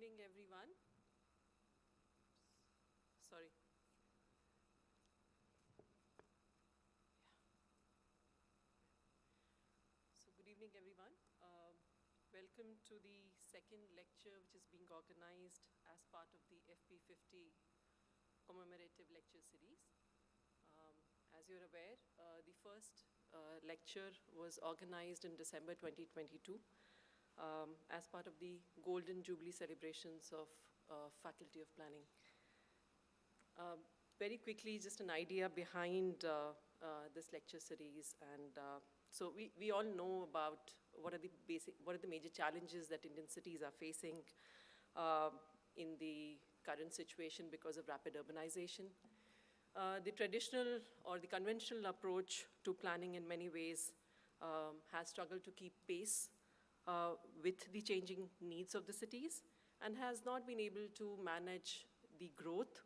evening, everyone. Sorry. So good evening, everyone. Welcome to the second lecture, which is being organized as part of the FP50 Commemorative Lecture Series. As you're aware, the first lecture was organized in December 2022 as part of the Golden Jubilee celebrations of Faculty of Planning. Very quickly, just an idea behind this lecture series, and so we all know about what are the major challenges that Indian cities are facing in the current situation because of rapid urbanization. The traditional or the conventional approach to planning in many ways has struggled to keep pace with the changing needs of the cities and has not been able to manage the growth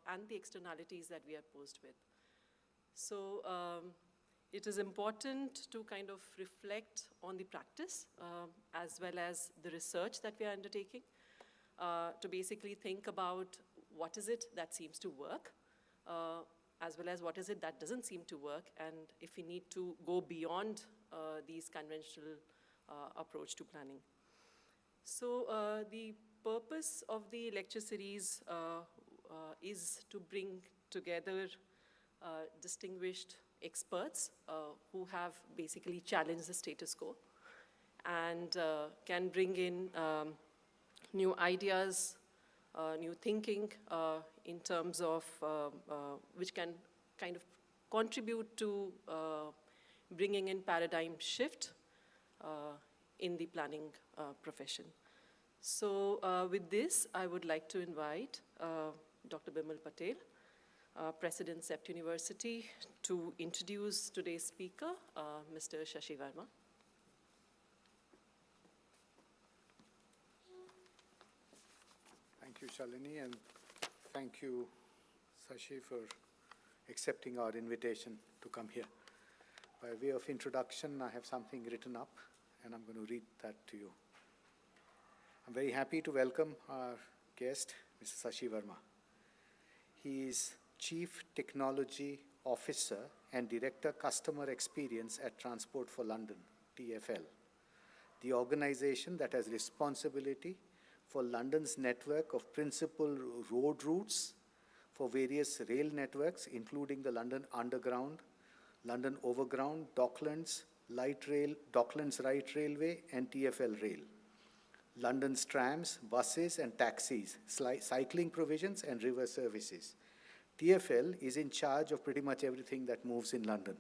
and the externalities that we are posed with. So it is important to kind of reflect on the practice as well as the research that we are undertaking to basically think about what is it that seems to work as well as what is it that doesn't seem to work, and if we need to go beyond these conventional approach to planning. So the purpose of the lecture series is to bring together distinguished experts who have basically challenged the status quo and can bring in new ideas, new thinking in terms of which can kind of contribute to bringing in paradigm shift in the planning profession. So with this, I would like to invite Dr. Bimal Patel, President, CEPT University, to introduce today's speaker, Mr. Shashi Verma. Thank you, Shalini, and thank you, Shashi, for accepting our invitation to come here. By way of introduction, I have something written up, and I'm going to read that to you. I'm very happy to welcome our guest, Mr. Shashi Verma. He is Chief Technology Officer and Director Customer Experience at Transport for London, TfL, the organization that has responsibility for London's network of principal road routes for various rail networks, including the London Underground, London Overground, Docklands, Docklands Light Railway, and TfL Rail, London's trams, buses, and taxis, cycling provisions, and river services. TfL is in charge of pretty much everything that moves in London.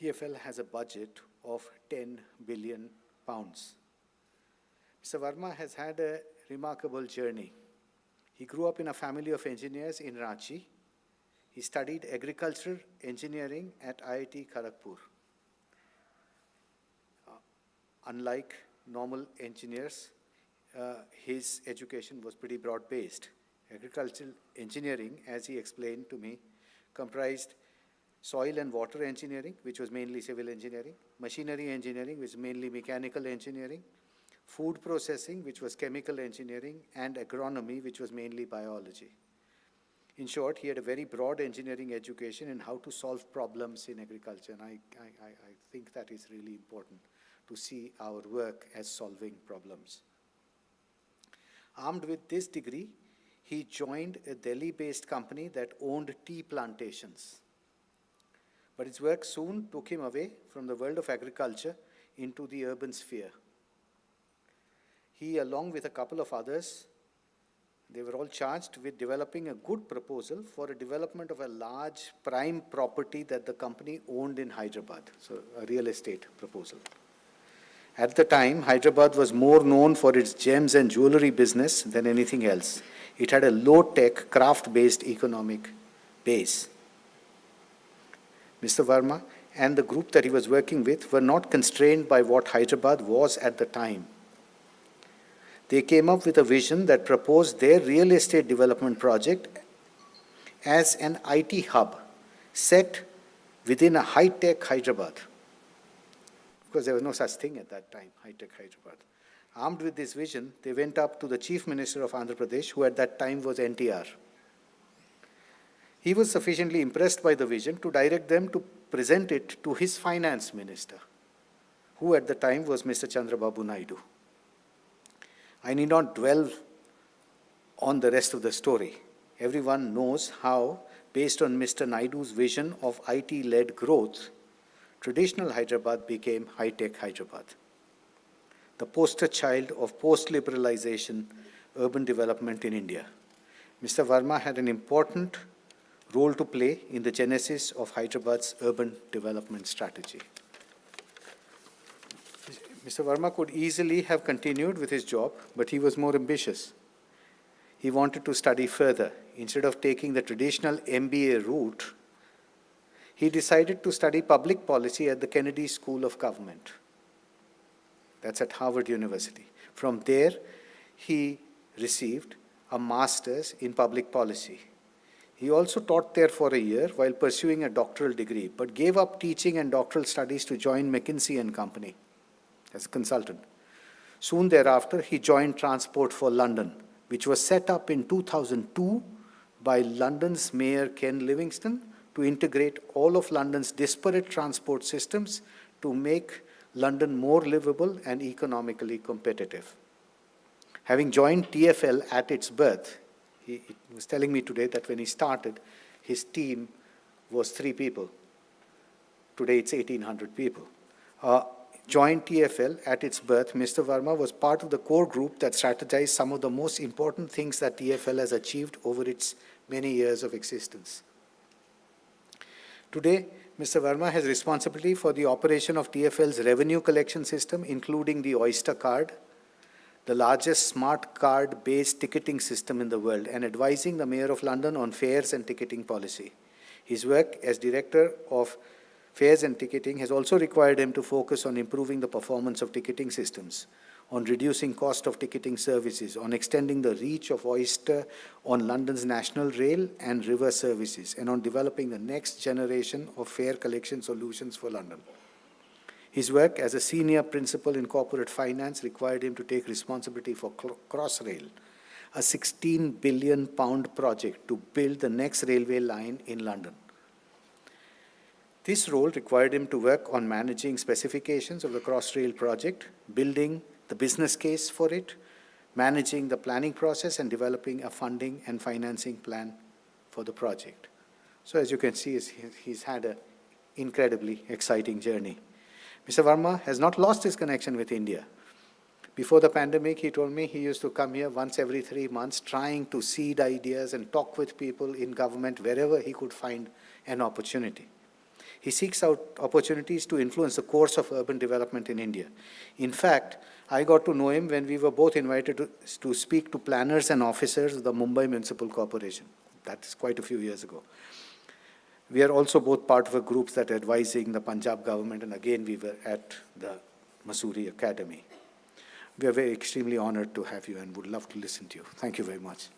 TfL has a budget of £10 billion. Mr. Verma has had a remarkable journey. He grew up in a family of engineers in Ranchi. He studied agricultural engineering at IIT Kharagpur. Unlike normal engineers, his education was pretty broad-based. Agricultural engineering, as he explained to me, comprised soil and water engineering, which was mainly civil engineering, machinery engineering, which was mainly mechanical engineering, food processing, which was chemical engineering, and agronomy, which was mainly biology. In short, he had a very broad engineering education in how to solve problems in agriculture, and I think that is really important to see our work as solving problems. Armed with this degree, he joined a Delhi-based company that owned tea plantations. But his work soon took him away from the world of agriculture into the urban sphere. He, along with a couple of others, they were all charged with developing a good proposal for a development of a large prime property that the company owned in Hyderabad, so a real estate proposal. At the time, Hyderabad was more known for its gems and jewelry business than anything else. It had a low-tech, craft-based economic base. Mr. Verma and the group that he was working with were not constrained by what Hyderabad was at the time. They came up with a vision that proposed their real estate development project as an IT hub set within a high-tech Hyderabad. Because there was no such thing at that time, high-tech Hyderabad. Armed with this vision, they went up to the Chief Minister of Andhra Pradesh, who at that time was NTR. He was sufficiently impressed by the vision to direct them to present it to his finance minister, who at the time was Mr. Chandrababu Naidu. I need not dwell on the rest of the story. Everyone knows how, based on Mr. Naidu's vision of IT-led growth, traditional Hyderabad became high-tech Hyderabad. The poster child of post-liberalization urban development in India. Mr. Verma had an important role to play in the genesis of Hyderabad's urban development strategy. Mr. Verma could easily have continued with his job, but he was more ambitious. He wanted to study further. Instead of taking the traditional MBA route, he decided to study public policy at the Kennedy School of Government. That's at Harvard University. From there, he received a master's in public policy. He also taught there for a year while pursuing a doctoral degree, but gave up teaching and doctoral studies to join McKinsey & Company as a consultant. Soon thereafter, he joined Transport for London, which was set up in 2002 by London's Mayor Ken Livingstone to integrate all of London's disparate transport systems to make London more livable and economically competitive. Having joined TfL at its birth, he was telling me today that when he started, his team was 3 people. Today it's 1,800 people. Joined TfL at its birth, Mr. Verma was part of the core group that strategized some of the most important things that TfL has achieved over its many years of existence. Today, Mr. Verma has responsibility for the operation of TfL's revenue collection system, including the Oyster card, the largest smart card-based ticketing system in the world, and advising the Mayor of London on fares and ticketing policy. His work as Director of Fares and Ticketing has also required him to focus on improving the performance of ticketing systems, on reducing cost of ticketing services, on extending the reach of Oyster on London's national rail and river services, and on developing the next generation of fare collection solutions for London. His work as a senior principal in corporate finance required him to take responsibility for Crossrail, a £16 billion project to build the next railway line in London. This role required him to work on managing specifications of the Crossrail project, building the business case for it, managing the planning process, and developing a funding and financing plan for the project. So as you can see, he's had an incredibly exciting journey. Mr. Verma has not lost his connection with India. Before the pandemic, he told me he used to come here once every 3 months, trying to seed ideas and talk with people in government wherever he could find an opportunity. He seeks out opportunities to influence the course of urban development in India. In fact, I got to know him when we were both invited to speak to planners and officers of the Mumbai Municipal Corporation. That is quite a few years ago. We are also both part of a group that are advising the Punjab government, and again we were at the Mussoorie Academy. We are very extremely honored to have you and would love to listen to you. Thank you very much.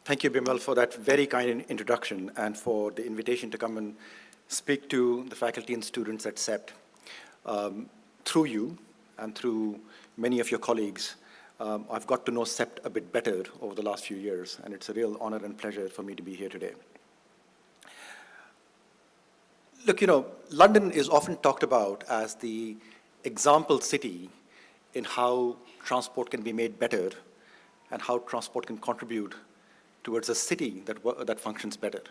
Thank you, Bimal, for that very kind introduction and for the invitation to come and speak to the faculty and students at CEPT. Through you and through many of your colleagues, I've got to know CEPT a bit better over the last few years, and it's a real honor and pleasure for me to be here today. Look, you know, London is often talked about as the example city in how transport can be made better and how transport can contribute towards a city that functions better.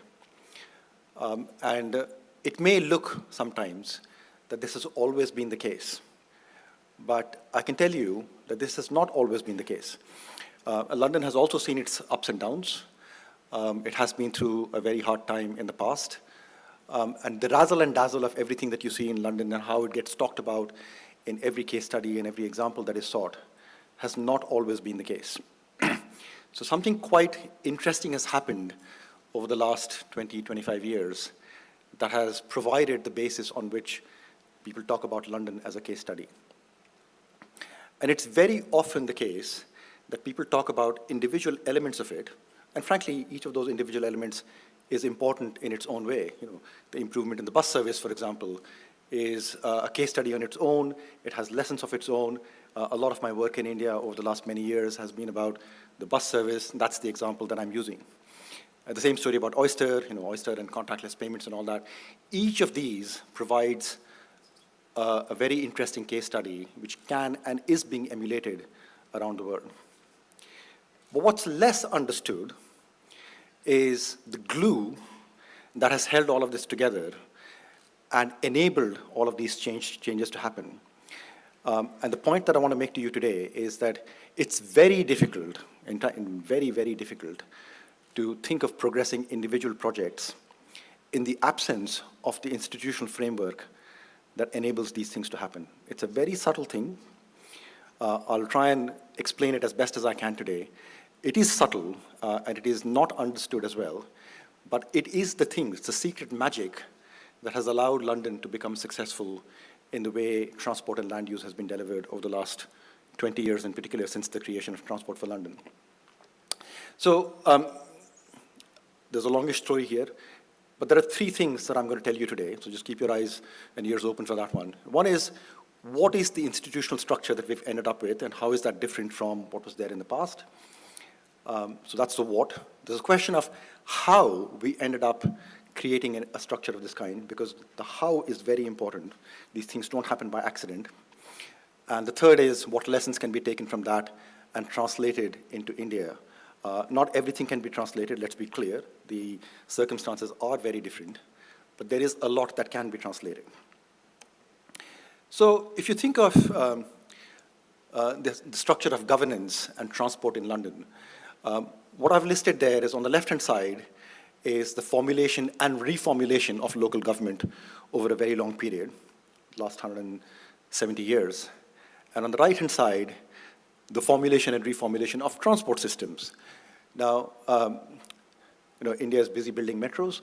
It may look sometimes that this has always been the case, but I can tell you that this has not always been the case. London has also seen its ups and downs. It has been through a very hard time in the past. And the razzle and dazzle of everything that you see in London and how it gets talked about in every case study and every example that is sought has not always been the case. So something quite interesting has happened over the last 20, 25 years that has provided the basis on which people talk about London as a case study. And it's very often the case that people talk about individual elements of it, And frankly, each of those individual elements is important in its own way. The improvement in the bus service, for example, is a case study on its own. It has lessons of its own. A lot of my work in India over the last many years has been about the bus service. That's the example that I'm using. The same story about Oyster, Oyster and contactless payments and all that. Each of these provides a very interesting case study which can and is being emulated around the world. But what's less understood is the glue that has held all of this together and enabled all of these changes to happen. And the point that I want to make to you today is that it's very difficult, very, very difficult, to think of progressing individual projects in the absence of the institutional framework that enables these things to happen. It's a very subtle thing. I'll try and explain it as best as I can today. It is subtle, and it is not understood as well, but it is the thing, it's the secret magic that has allowed London to become successful in the way transport and land use has been delivered over the last 20 years, in particular since the creation of Transport for London. So there's a longish story here, but there are three things that I'm going to tell you today, so just keep your eyes and ears open for that one. One is, what is the institutional structure that we've ended up with, and how is that different from what was there in the past? So that's the what. There's a question of how we ended up creating a structure of this kind, because the how is very important. These things don't happen by accident. And the third is what lessons can be taken from that and translated into India. Not everything can be translated, let's be clear. The circumstances are very different, but there is a lot that can be translated. So if you think of the structure of governance and transport in London, what I've listed there is on the left-hand side is the formulation and reformulation of local government over a very long period, last 170 years. And on the right-hand side, the formulation and reformulation of transport systems. Now, India is busy building metros.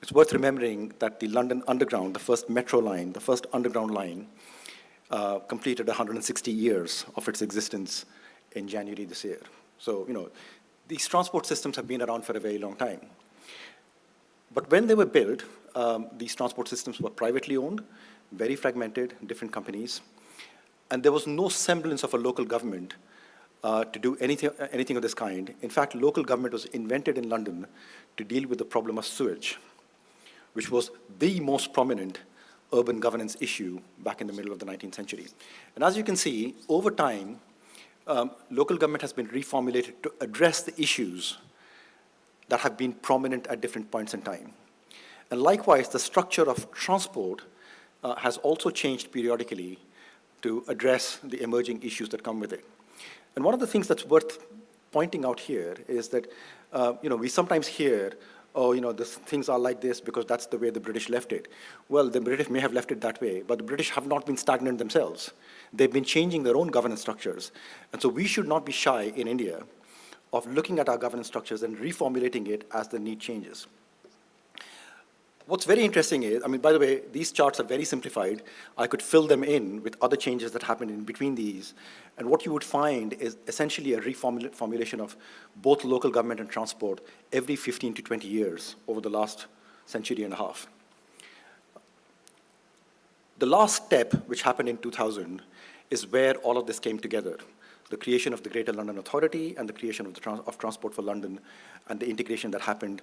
It's worth remembering that the London Underground, the first metro line, the first underground line, completed 160 years of its existence in January this year. So, these transport systems have been around for a very long time. But when they were built, these transport systems were privately owned, very fragmented, different companies, and there was no semblance of a local government to do anything of this kind. In fact, local government was invented in London to deal with the problem of sewage, which was the most prominent urban governance issue back in the middle of the 19th century. And as you can see, over time, local government has been reformulated to address the issues that have been prominent at different points in time. And likewise, the structure of transport has also changed periodically to address the emerging issues that come with it. And one of the things that's worth pointing out here is that, we sometimes hear, things are like this because that's the way the British left it. Well, the British may have left it that way, but the British have not been stagnant themselves. They've been changing their own governance structures. And so we should not be shy in India of looking at our governance structures and reformulating it as the need changes. What's very interesting is, by the way, these charts are very simplified. I could fill them in with other changes that happen in between these. And what you would find is essentially a reformulation of both local government and transport every 15 to 20 years over the last century and a half. The last step, which happened in 2000, is where all of this came together. The creation of the Greater London Authority and the creation of Transport for London and the integration that happened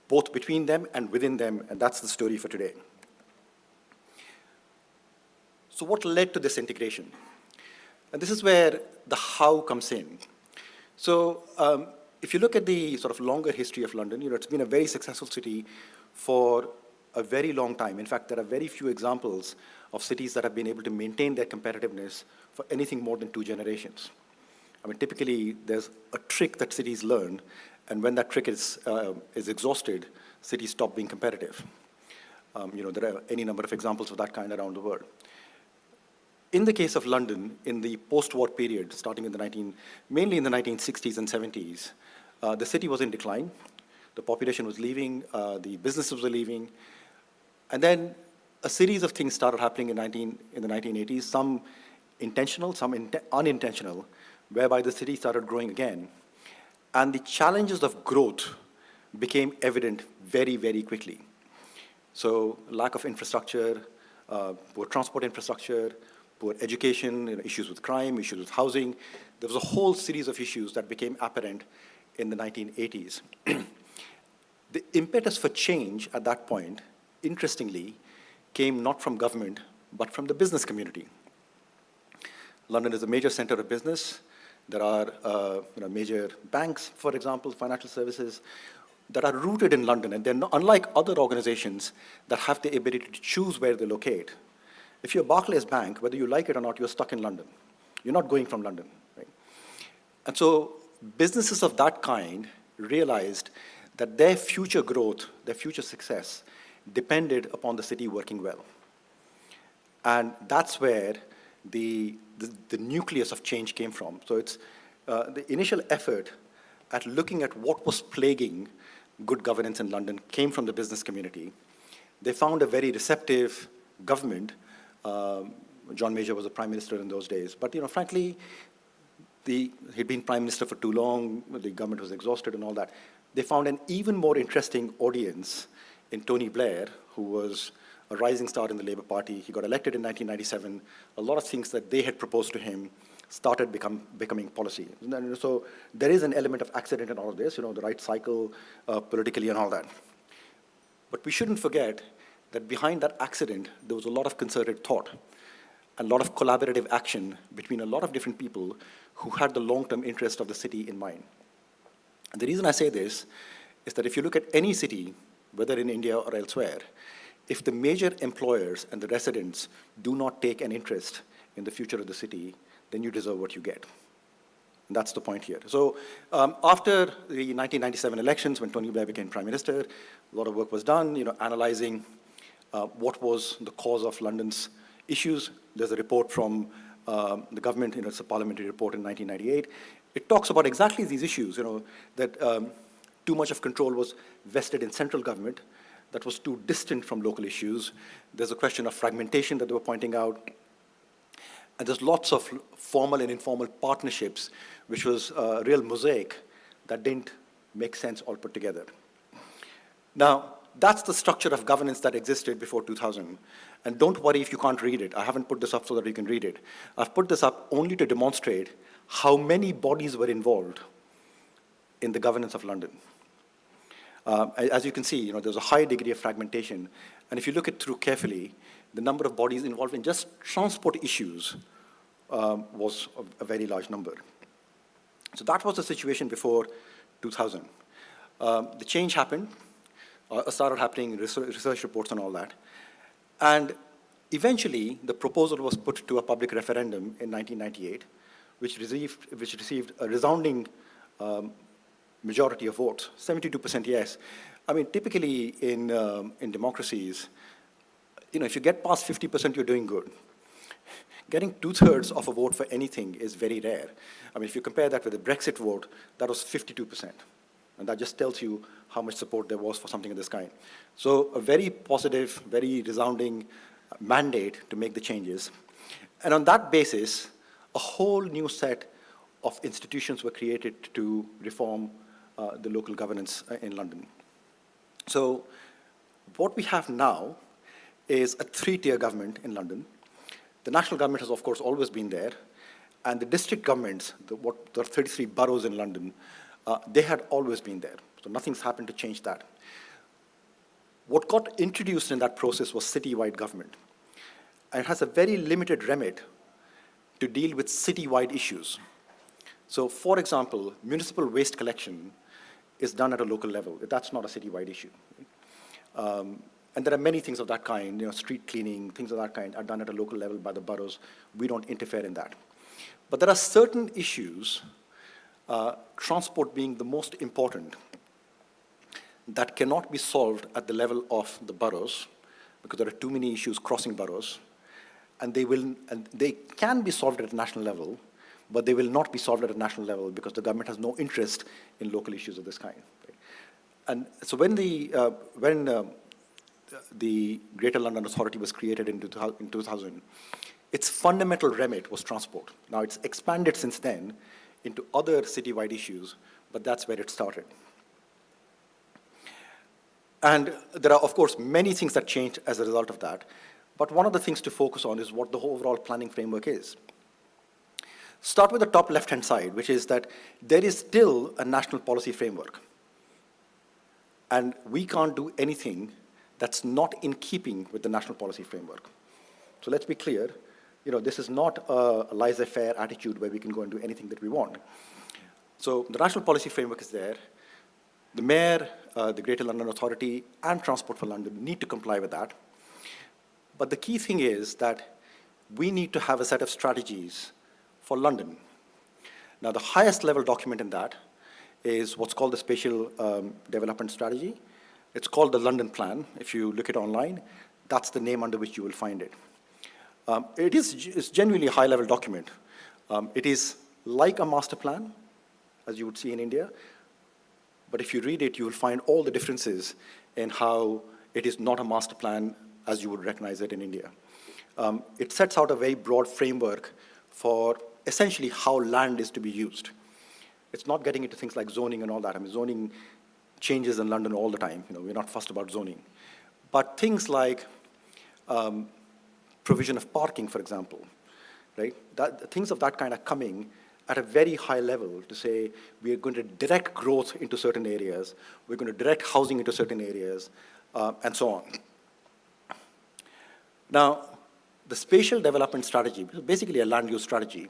both between them and within them, and that's the story for today. So what led to this integration? And this is where the how comes in. So if you look at the sort of longer history of London, it's been a very successful city for a very long time. In fact, there are very few examples of cities that have been able to maintain their competitiveness for anything more than 2 generations. Typically, there's a trick that cities learn, and when that trick is exhausted, cities stop being competitive. There are any number of examples of that kind around the world. In the case of London, in the post-war period, starting in mainly in the 1960s and 70s, the city was in decline. The population was leaving, the businesses were leaving, and then a series of things started happening in the 1980s, some intentional, some unintentional, whereby the city started growing again. And the challenges of growth became evident very, very quickly. So lack of infrastructure, poor transport infrastructure, poor education, issues with crime, issues with housing. There was a whole series of issues that became apparent in the 1980s. The impetus for change at that point, interestingly, came not from government, but from the business community. London is a major center of business. There are major banks, for example, financial services, that are rooted in London, and they're not, unlike other organizations that have the ability to choose where they locate. If you're Barclays Bank, whether you like it or not, you're stuck in London. You're not going from London, right? And so businesses of that kind realized that their future growth, their future success, depended upon the city working well. And that's where the nucleus of change came from. So it's the initial effort at looking at what was plaguing good governance in London came from the business community. They found a very receptive government. John Major was the prime minister in those days. But frankly, he'd been prime minister for too long, the government was exhausted and all that. They found an even more interesting audience in Tony Blair, who was a rising star in the Labour Party. He got elected in 1997. A lot of things that they had proposed to him started becoming policy. So there is an element of accident in all of this, the right cycle politically and all that. But we shouldn't forget that behind that accident, there was a lot of concerted thought, a lot of collaborative action between a lot of different people who had the long-term interest of the city in mind. And the reason I say this is that if you look at any city, whether in India or elsewhere, if the major employers and the residents do not take an interest in the future of the city, then you deserve what you get. And that's the point here. So after the 1997 elections, when Tony Blair became prime minister, a lot of work was done, analyzing what was the cause of London's issues. There's a report from the government, it's a parliamentary report in 1998. It talks about exactly these issues, that too much of control was vested in central government, that was too distant from local issues. There's a question of fragmentation that they were pointing out. And there's lots of formal and informal partnerships, which was a real mosaic that didn't make sense all put together. Now, that's the structure of governance that existed before 2000. And don't worry if you can't read it. I haven't put this up so that you can read it. I've put this up only to demonstrate how many bodies were involved in the governance of London. As you can see, there's a high degree of fragmentation. And if you look it through carefully, the number of bodies involved in just transport issues was a very large number. So that was the situation before 2000. The change happened, started happening, research reports and all that. And eventually, the proposal was put to a public referendum in 1998, which received a resounding majority of votes, 72% yes. I mean, typically in democracies, if you get past 50%, you're doing good. Getting 2/3 of a vote for anything is very rare. I mean, if you compare that with the Brexit vote, that was 52%. And that just tells you how much support there was for something of this kind. So a very positive, very resounding mandate to make the changes. And on that basis, a whole new set of institutions were created to reform the local governance in London. So what we have now is a 3-tier government in London. The national government has, of course, always been there. And the district governments, the 33 boroughs in London, they had always been there. So nothing's happened to change that. What got introduced in that process was citywide government. And it has a very limited remit to deal with citywide issues. So, for example, municipal waste collection is done at a local level. That's not a citywide issue. And there are many things of that kind, street cleaning, things of that kind are done at a local level by the boroughs. We don't interfere in that. But there are certain issues, transport being the most important, that cannot be solved at the level of the boroughs, because there are too many issues crossing boroughs, and they can be solved at a national level, but they will not be solved at a national level because the government has no interest in local issues of this kind. Right? And so when the Greater London Authority was created in 2000, its fundamental remit was transport. Now it's expanded since then into other citywide issues, but that's where it started. And there are, of course, many things that changed as a result of that, but one of the things to focus on is what the overall planning framework is. Start with the top left-hand side, which is that there is still a national policy framework. And we can't do anything that's not in keeping with the national policy framework. So let's be clear, this is not a laissez-faire attitude where we can go and do anything that we want. So the national policy framework is there. The Mayor, the Greater London Authority, and Transport for London need to comply with that. But the key thing is that we need to have a set of strategies for London. Now, the highest level document in that is what's called the Spatial Development Strategy. It's called the London Plan. If you look it online, that's the name under which you will find it. It's genuinely a high-level document. It is like a master plan, as you would see in India, but if you read it, you will find all the differences in how it is not a master plan as you would recognize it in India. It sets out a very broad framework for essentially how land is to be used. It's not getting into things like zoning and all that. I mean, zoning changes in London all the time. We're not fussed about zoning. But things like provision of parking, for example, right? Things of that kind are coming at a very high level to say we are going to direct growth into certain areas, we're going to direct housing into certain areas, and so on. Now, the spatial development strategy, which is basically a land use strategy,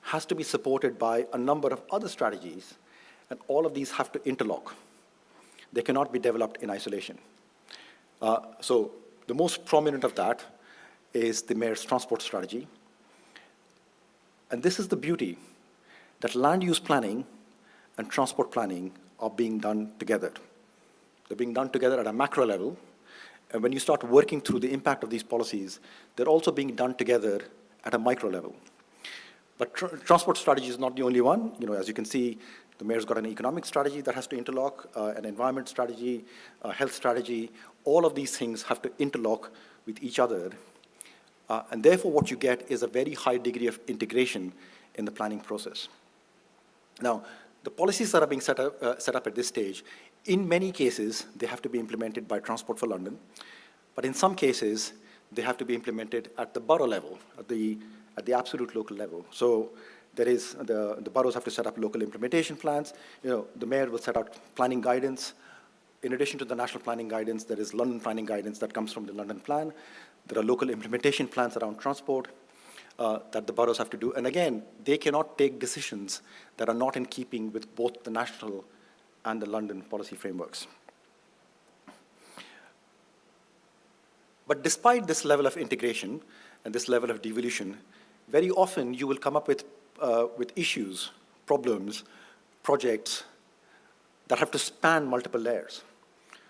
has to be supported by a number of other strategies, and all of these have to interlock. They cannot be developed in isolation. So the most prominent of that is the Mayor's transport strategy. And this is the beauty, that land use planning and transport planning are being done together. They're being done together at a macro level. And when you start working through the impact of these policies, they're also being done together at a micro level. But transport strategy is not the only one. As you can see, the Mayor's got an economic strategy that has to interlock, an environment strategy, a health strategy. All of these things have to interlock with each other. And therefore, what you get is a very high degree of integration in the planning process. Now, the policies that are being set up at this stage, in many cases, they have to be implemented by Transport for London. But in some cases, they have to be implemented at the borough level, at the absolute local level. So there is, the boroughs have to set up local implementation plans. The Mayor will set out planning guidance. In addition to the national planning guidance, there is London planning guidance that comes from the London Plan. There are local implementation plans around transport that the boroughs have to do. And again, they cannot take decisions that are not in keeping with both the national and the London policy frameworks. But despite this level of integration and this level of devolution, very often you will come up with issues, problems, projects that have to span multiple layers.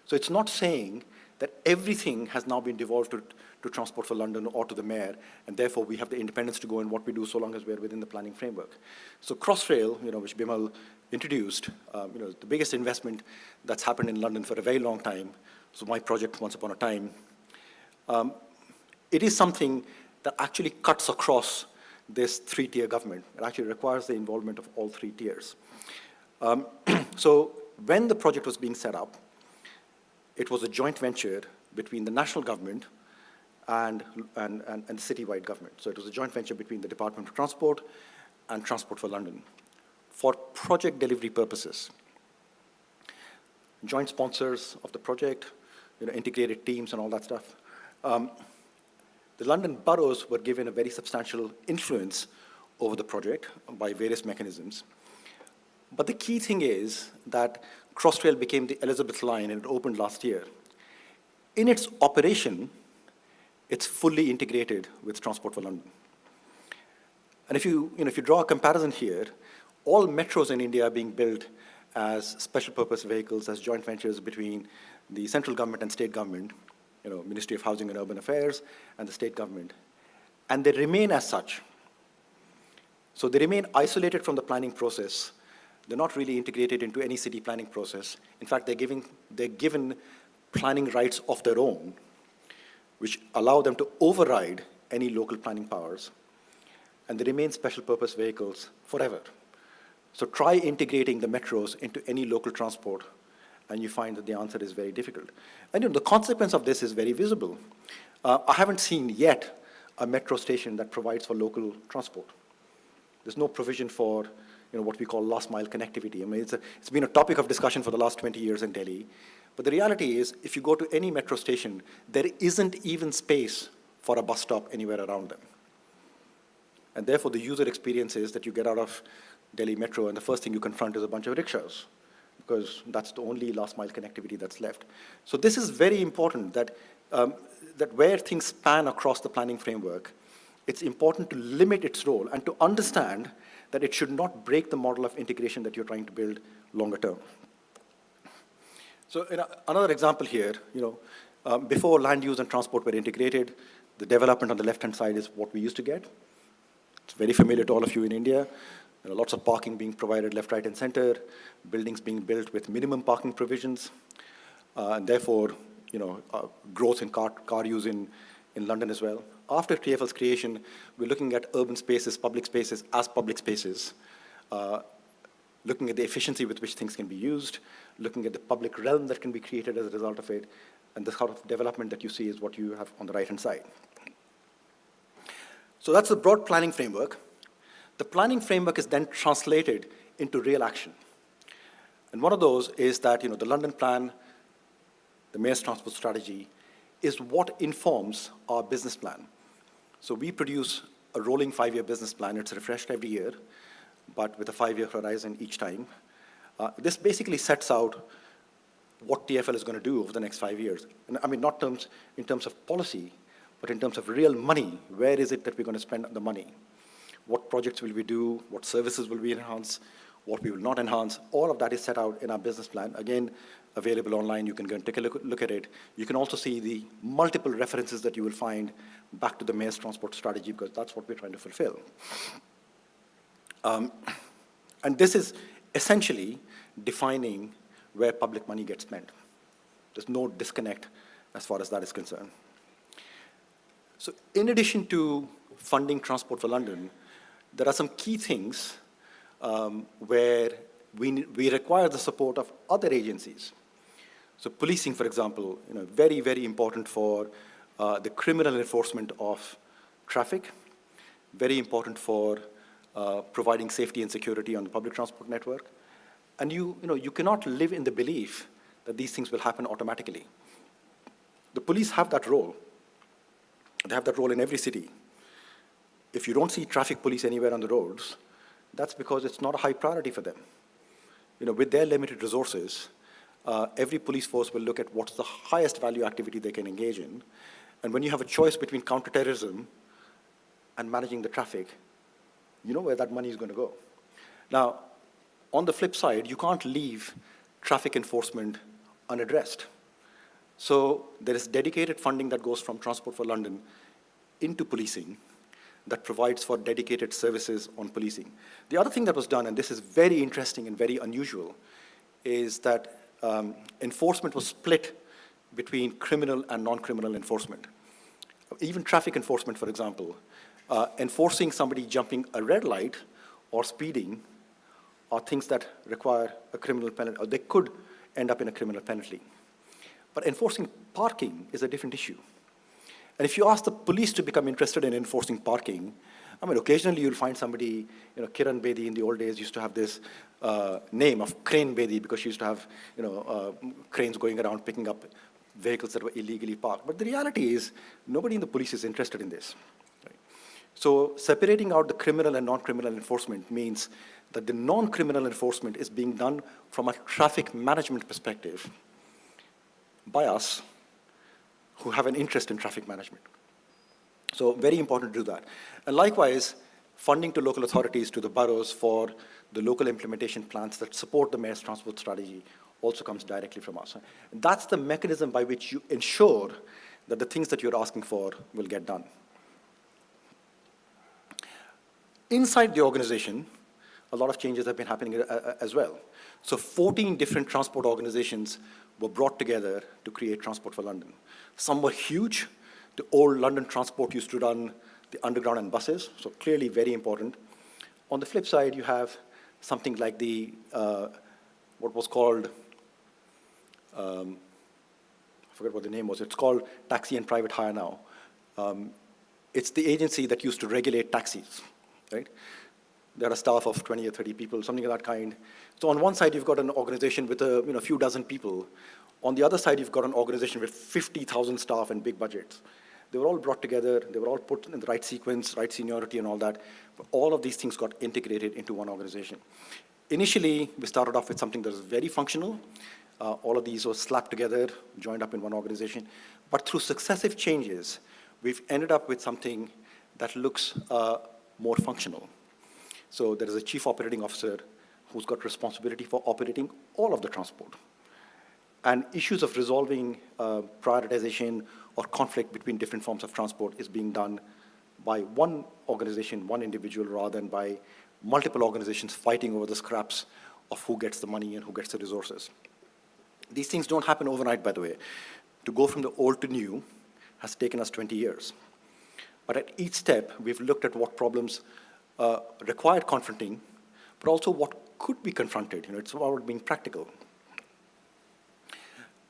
So it's not saying that everything has now been devolved to Transport for London or to the Mayor, and therefore we have the independence to go in what we do so long as we're within the planning framework. So Crossrail, which Bimal introduced, the biggest investment that's happened in London for a very long time, so my project once upon a time, it is something that actually cuts across this three-tier government. It actually requires the involvement of all three tiers. So when the project was being set up, it was a joint venture between the national government and the citywide government. So it was a joint venture between the Department of Transport and Transport for London for project delivery purposes. Joint sponsors of the project, integrated teams and all that stuff. The London boroughs were given a very substantial influence over the project by various mechanisms. But the key thing is that Crossrail became the Elizabeth line and it opened last year. In its operation, it's fully integrated with Transport for London. And if you draw a comparison here, all metros in India are being built as special purpose vehicles, as joint ventures between the central government and state government, Ministry of Housing and Urban Affairs and the state government. And they remain as such. So they remain isolated from the planning process. They're not really integrated into any city planning process. In fact, they're given planning rights of their own, which allow them to override any local planning powers. And they remain special purpose vehicles forever. So try integrating the metros into any local transport, and you find that the answer is very difficult. And the consequence of this is very visible. I haven't seen yet a metro station that provides for local transport. There's no provision for what we call last mile connectivity. I mean, it's been a topic of discussion for the last 20 years in Delhi. But the reality is, if you go to any metro station, there isn't even space for a bus stop anywhere around them. And therefore, the user experience is that you get out of Delhi Metro, and the first thing you confront is a bunch of rickshaws, because that's the only last mile connectivity that's left. So this is very important, that where things span across the planning framework, it's important to limit its role and to understand that it should not break the model of integration that you're trying to build longer term. So another example here, before land use and transport were integrated, the development on the left-hand side is what we used to get. It's very familiar to all of you in India. There are lots of parking being provided left, right, and center, buildings being built with minimum parking provisions, and therefore, growth in car use in London as well. After TfL's creation, we're looking at urban spaces, public spaces as public spaces, looking at the efficiency with which things can be used, looking at the public realm that can be created as a result of it, and the sort of development that you see is what you have on the right-hand side. So that's the broad planning framework. The planning framework is then translated into real action. And one of those is that the London plan, the Mayor's Transport Strategy, is what informs our business plan. So we produce a rolling 5-year business plan. It's refreshed every year, but with a 5-year horizon each time. This basically sets out what TfL is going to do over the next 5 years. And I mean, not in terms of policy, but in terms of real money. Where is it that we're going to spend the money? What projects will we do? What services will we enhance? What we will not enhance? All of that is set out in our business plan. Again, available online. You can go and take a look at it. You can also see the multiple references that you will find back to the Mayor's Transport Strategy, because that's what we're trying to fulfill. And this is essentially defining where public money gets spent. There's no disconnect as far as that is concerned. So in addition to funding Transport for London, there are some key things where we require the support of other agencies. So policing, for example, very, very important for the criminal enforcement of traffic, very important for providing safety and security on the public transport network. And you cannot live in the belief that these things will happen automatically. The police have that role. They have that role in every city. If you don't see traffic police anywhere on the roads, that's because it's not a high priority for them. With their limited resources, every police force will look at what's the highest value activity they can engage in. And when you have a choice between counterterrorism and managing the traffic, you know where that money is going to go. Now, on the flip side, you can't leave traffic enforcement unaddressed. So there is dedicated funding that goes from Transport for London into policing that provides for dedicated services on policing. The other thing that was done, and this is very interesting and very unusual, is that enforcement was split between criminal and non-criminal enforcement. Even traffic enforcement, for example, enforcing somebody jumping a red light or speeding are things that require a criminal penalty, or they could end up in a criminal penalty. But enforcing parking is a different issue. And if you ask the police to become interested in enforcing parking, I mean, occasionally you'll find somebody, Kiran Bedi in the old days used to have this name of Crane Bedi, because she used to have, cranes going around picking up vehicles that were illegally parked. But the reality is, nobody in the police is interested in this. Right? So separating out the criminal and non-criminal enforcement means that the non-criminal enforcement is being done from a traffic management perspective by us who have an interest in traffic management. So very important to do that. And likewise, funding to local authorities, to the boroughs for the local implementation plans that support the Mayor's Transport Strategy also comes directly from us. And that's the mechanism by which you ensure that the things that you're asking for will get done. Inside the organization, a lot of changes have been happening as well. So 14 different transport organizations were brought together to create Transport for London. Some were huge. The old London Transport used to run the underground and buses, so clearly very important. On the flip side, you have something like the, what was called, I forget what the name was. It's called Taxi and Private Hire now. It's the agency that used to regulate taxis, right? They're a staff of 20 or 30 people, something of that kind. So on one side, you've got an organization with a few dozen people. On the other side, you've got an organization with 50,000 staff and big budgets. They were all brought together. They were all put in the right sequence, right seniority and all that. But all of these things got integrated into one organization. Initially, we started off with something that was very functional. All of these were slapped together, joined up in one organization. But through successive changes, we've ended up with something that looks more functional. So there is a chief operating officer who's got responsibility for operating all of the transport. And issues of resolving prioritization or conflict between different forms of transport is being done by one organization, one individual, rather than by multiple organizations fighting over the scraps of who gets the money and who gets the resources. These things don't happen overnight, by the way. To go from the old to new has taken us 20 years. But at each step, we've looked at what problems required confronting, but also what could be confronted. It's about being practical.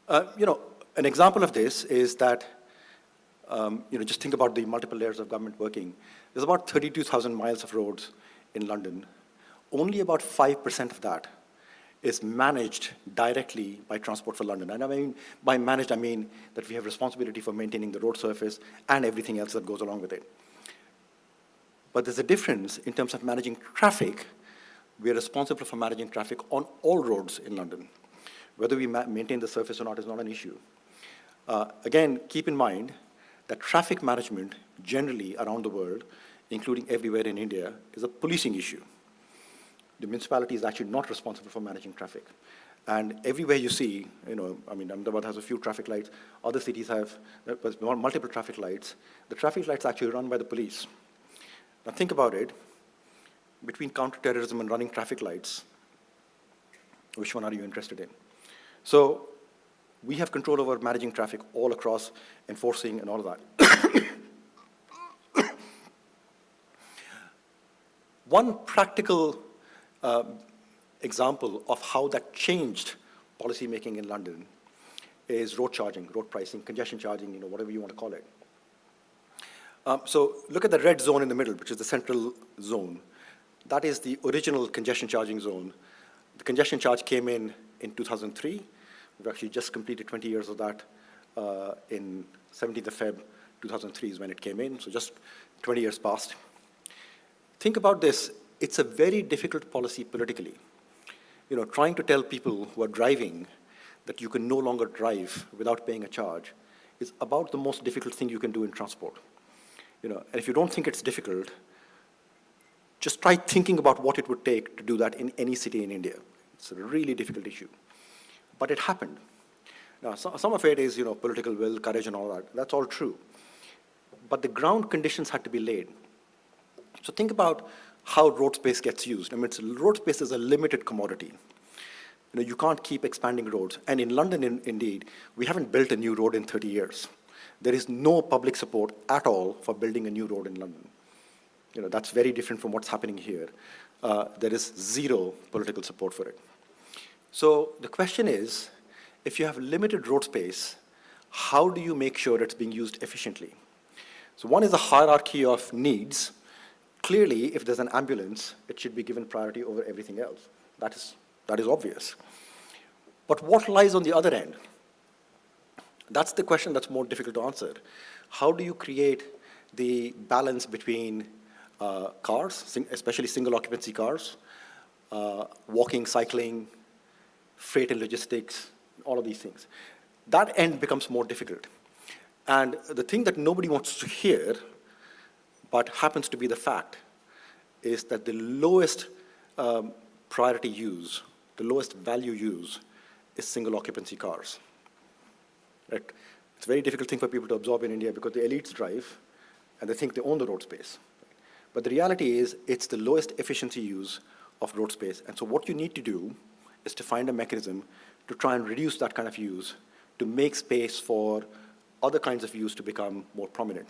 An example of this is that, just think about the multiple layers of government working. There's about 32,000 miles of roads in London. Only about 5% of that is managed directly by Transport for London. And I mean, by managed, I mean that we have responsibility for maintaining the road surface and everything else that goes along with it. But there's a difference in terms of managing traffic. We are responsible for managing traffic on all roads in London. Whether we maintain the surface or not is not an issue. Again, keep in mind that traffic management generally around the world, including everywhere in India, is a policing issue. The municipality is actually not responsible for managing traffic. And everywhere you see, Ahmedabad has a few traffic lights. Other cities have multiple traffic lights. The traffic lights are actually run by the police. Now think about it. Between counterterrorism and running traffic lights, which one are you interested in? So we have control over managing traffic all across, enforcing and all of that. One practical example of how that changed policymaking in London is road charging, road pricing, congestion charging, whatever you want to call it. So look at the red zone in the middle, which is the central zone. That is the original congestion charging zone. The congestion charge came in 2003. We've actually just completed 20 years of that in 17th of Feb 2003 is when it came in, so just 20 years passed. Think about this. It's a very difficult policy politically. Trying to tell people who are driving that you can no longer drive without paying a charge is about the most difficult thing you can do in transport. And if you don't think it's difficult, just try thinking about what it would take to do that in any city in India. It's a really difficult issue. But it happened. Now, some of it is, political will, courage, and all that. That's all true. But the ground conditions had to be laid. So think about how road space gets used. Road space is a limited commodity. You can't keep expanding roads. And in London, indeed, we haven't built a new road in 30 years. There is no public support at all for building a new road in London. That's very different from what's happening here. There is zero political support for it. So the question is, if you have limited road space, how do you make sure it's being used efficiently? So one is a hierarchy of needs. Clearly, if there's an ambulance, it should be given priority over everything else. That is obvious. But what lies on the other end? That's the question that's more difficult to answer. How do you create the balance between cars, especially single occupancy cars, walking, cycling, freight and logistics, all of these things? That end becomes more difficult. And the thing that nobody wants to hear, but happens to be the fact, is that the lowest priority use, the lowest value use, is single occupancy cars. Right? It's a very difficult thing for people to absorb in India because the elites drive and they think they own the road space. But the reality is it's the lowest efficiency use of road space. And so what you need to do is to find a mechanism to try and reduce that kind of use, to make space for other kinds of use to become more prominent.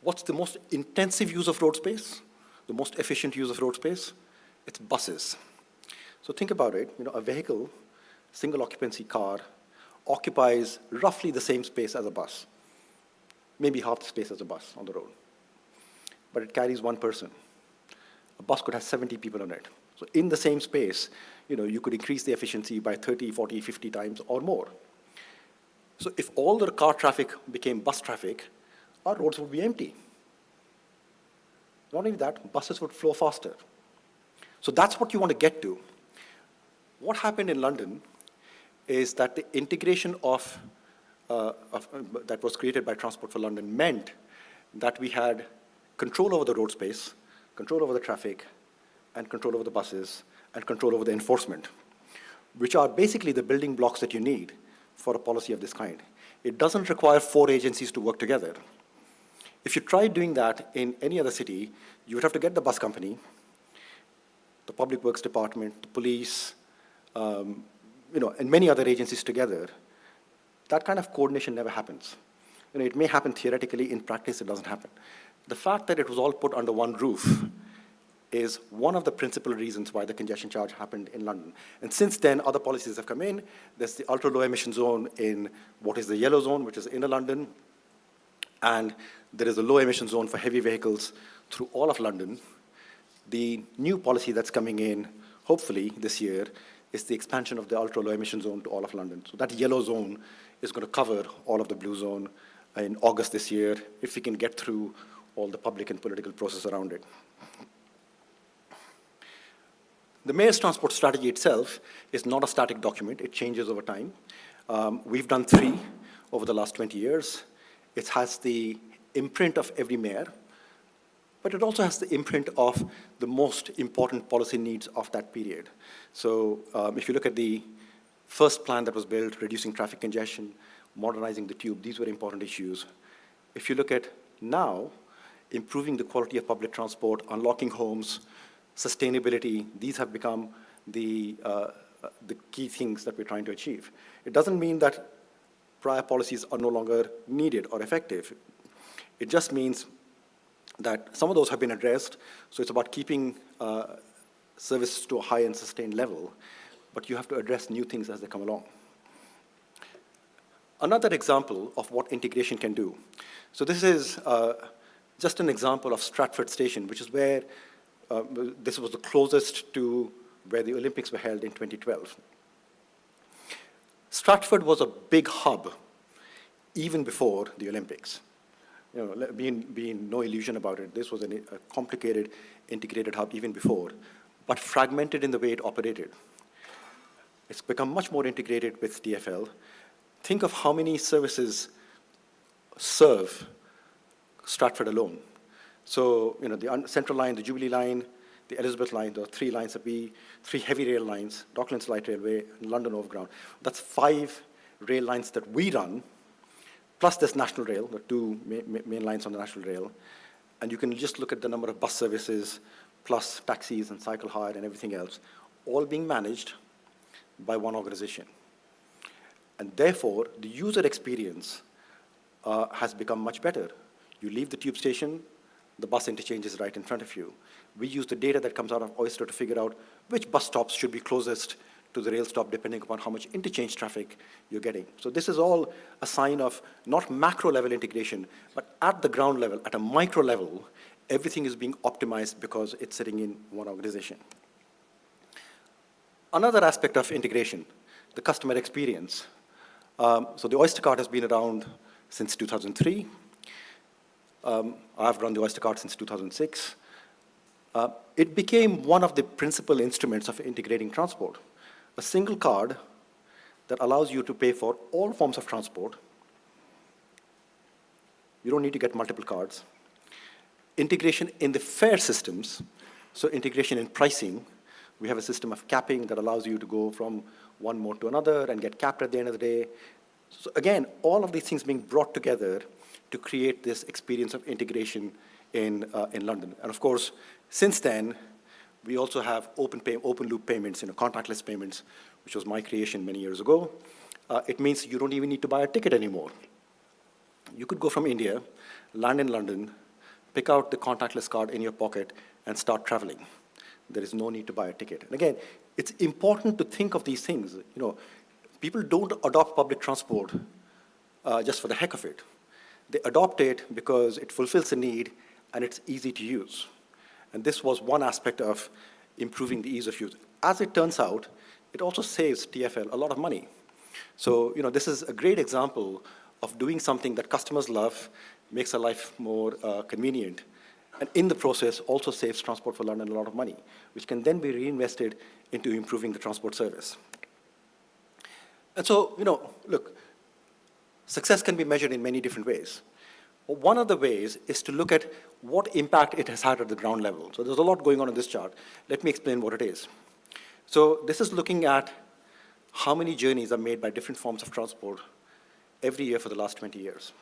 What's the most intensive use of road space? the most efficient use of road space? It's buses. So think about it, a vehicle, single occupancy car, occupies roughly the same space as a bus, maybe half the space as a bus on the road. But it carries one person. A bus could have 70 people on it. So in the same space, you could increase the efficiency by 30, 40, 50 times or more. So if all the car traffic became bus traffic, our roads would be empty. Not only that, buses would flow faster. So that's what you want to get to. What happened in London is that the integration that was created by Transport for London meant that we had control over the road space, control over the traffic, and control over the buses, and control over the enforcement, which are basically the building blocks that you need for a policy of this kind. It doesn't require 4 agencies to work together. If you try doing that in any other city, you would have to get the bus company, the Public Works Department, the police, and many other agencies together. That kind of coordination never happens. It may happen theoretically, in practice it doesn't happen. The fact that it was all put under one roof is one of the principal reasons why the congestion charge happened in London. And since then, other policies have come in. There's the ultra-low emission zone in what is the yellow zone, which is inner London. And there is a low emission zone for heavy vehicles through all of London. The new policy that's coming in, hopefully this year, is the expansion of the ultra-low emission zone to all of London. So that yellow zone is going to cover all of the blue zone in August this year, if we can get through all the public and political process around it. The mayor's transport strategy itself is not a static document. It changes over time. We've done 3 over the last 20 years. It has the imprint of every mayor, but it also has the imprint of the most important policy needs of that period. So if you look at the first plan that was built, reducing traffic congestion, modernizing the tube, these were important issues. If you look at now, improving the quality of public transport, unlocking homes, sustainability, these have become the key things that we're trying to achieve. It doesn't mean that prior policies are no longer needed or effective. It just means that some of those have been addressed, so it's about keeping services to a high and sustained level, but you have to address new things as they come along. Another example of what integration can do. So this is just an example of Stratford Station, which is where this was the closest to where the Olympics were held in 2012. Stratford was a big hub even before the Olympics. Being no illusion about it, this was a complicated, integrated hub even before, but fragmented in the way it operated. It's become much more integrated with TfL. Think of how many services serve Stratford alone. So, the Central Line, the Jubilee Line, the Elizabeth Line, the 3 lines that 3 heavy rail lines, Docklands Light Railway, and London Overground. That's 5 rail lines that we run, plus this National Rail, the 2 main lines on the National Rail. And you can just look at the number of bus services, plus taxis and cycle hire and everything else, all being managed by one organization. And therefore, the user experience has become much better. You leave the tube station, the bus interchange is right in front of you. We use the data that comes out of Oyster to figure out which bus stops should be closest to the rail stop depending upon how much interchange traffic you're getting. So this is all a sign of not macro level integration, but at the ground level, at a micro level, everything is being optimized because it's sitting in one organization. Another aspect of integration, the customer experience. So the Oyster card has been around since 2003. I've run the Oyster card since 2006. It became one of the principal instruments of integrating transport. A single card that allows you to pay for all forms of transport. You don't need to get multiple cards. Integration in the fare systems, so integration in pricing. We have a system of capping that allows you to go from one mode to another and get capped at the end of the day. So again, all of these things being brought together to create this experience of integration in London. And of course, since then, we also have open loop payments, contactless payments, which was my creation many years ago. It means you don't even need to buy a ticket anymore. You could go from India, land in London, pick out the contactless card in your pocket, and start traveling. There is no need to buy a ticket. And again, it's important to think of these things. People don't adopt public transport just for the heck of it. They adopt it because it fulfills a need and it's easy to use. And this was one aspect of improving the ease of use. As it turns out, it also saves TfL a lot of money. So, this is a great example of doing something that customers love, makes their life more convenient, and in the process also saves Transport for London a lot of money, which can then be reinvested into improving the transport service. And so, look, success can be measured in many different ways. One of the ways is to look at what impact it has had at the ground level. So there's a lot going on in this chart. Let me explain what it is. So this is looking at how many journeys are made by different forms of transport every year for the last 20 years.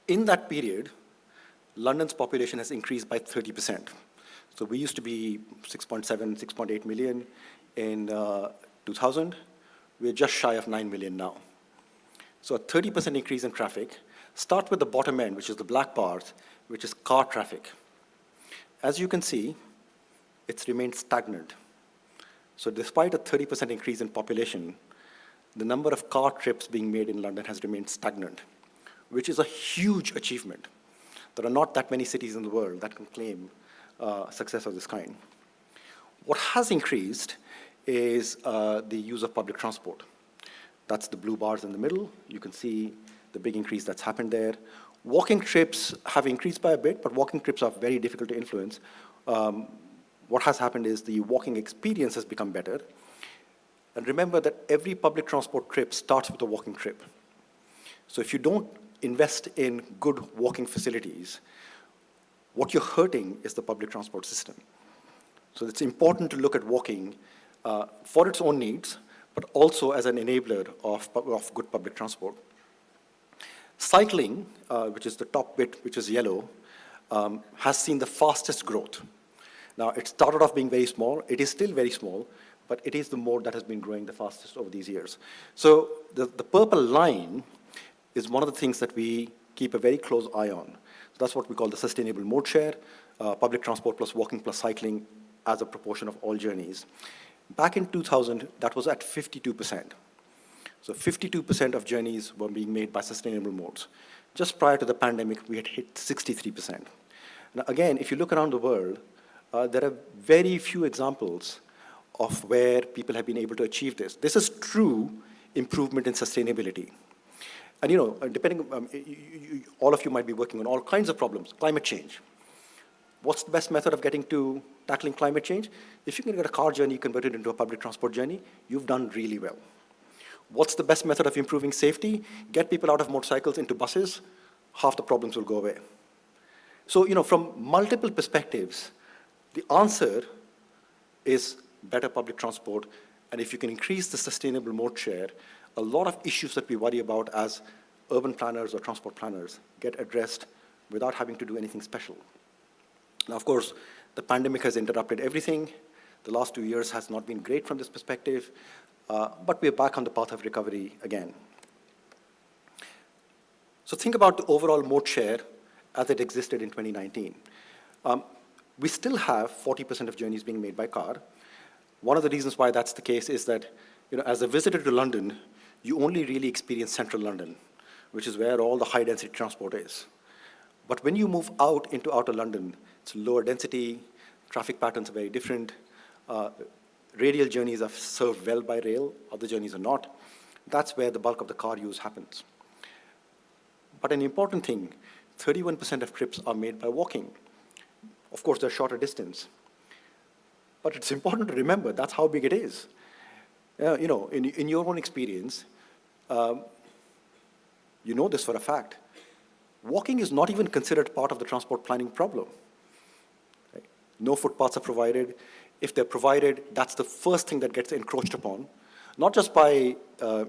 In that period, London's population has increased by 30%. So we used to be 6.7, 6.8 million in 2000. We're just shy of 9 million now. So a 30% increase in traffic. Start with the bottom end, which is the black part, which is car traffic. As you can see, it's remained stagnant. So despite a 30% increase in population, the number of car trips being made in London has remained stagnant, which is a huge achievement. There are not that many cities in the world that can claim success of this kind. What has increased is the use of public transport. That's the blue bars in the middle. You can see the big increase that's happened there. Walking trips have increased by a bit, but walking trips are very difficult to influence. What has happened is the walking experience has become better. And remember that every public transport trip starts with a walking trip. So if you don't invest in good walking facilities, what you're hurting is the public transport system. So it's important to look at walking for its own needs, but also as an enabler of good public transport. Cycling, which is the top bit, which is yellow, has seen the fastest growth. Now, it started off being very small. It is still very small, but it is the mode that has been growing the fastest over these years. So the purple line is one of the things that we keep a very close eye on. So that's what we call the sustainable mode share, public transport plus walking plus cycling as a proportion of all journeys. Back in 2000, that was at 52%. So 52% of journeys were being made by sustainable modes. Just prior to the pandemic, we had hit 63%. Now, again, if you look around the world, there are very few examples of where people have been able to achieve this. This is true improvement in sustainability. And depending, all of you might be working on all kinds of problems. Climate change. What's the best method of tackling climate change? If you can get a car journey converted into a public transport journey, you've done really well. What's the best method of improving safety? Get people out of motorcycles into buses, half the problems will go away. So, from multiple perspectives, the answer is better public transport, and if you can increase the sustainable mode share, a lot of issues that we worry about as urban planners or transport planners get addressed without having to do anything special. Now, of course, the pandemic has interrupted everything. The last 2 years has not been great from this perspective, but we're back on the path of recovery again. So think about the overall mode share as it existed in 2019. We still have 40% of journeys being made by car. One of the reasons why that's the case is that, as a visitor to London, you only really experience central London, which is where all the high-density transport is. But when you move out into outer London, it's lower density, traffic patterns are very different, radial journeys are served well by rail, other journeys are not. That's where the bulk of the car use happens. But an important thing, 31% of trips are made by walking. Of course, they're shorter distance. But it's important to remember that's how big it is. In your own experience, you know this for a fact. Walking is not even considered part of the transport planning problem. Right? No footpaths are provided. If they're provided, that's the first thing that gets encroached upon, not just by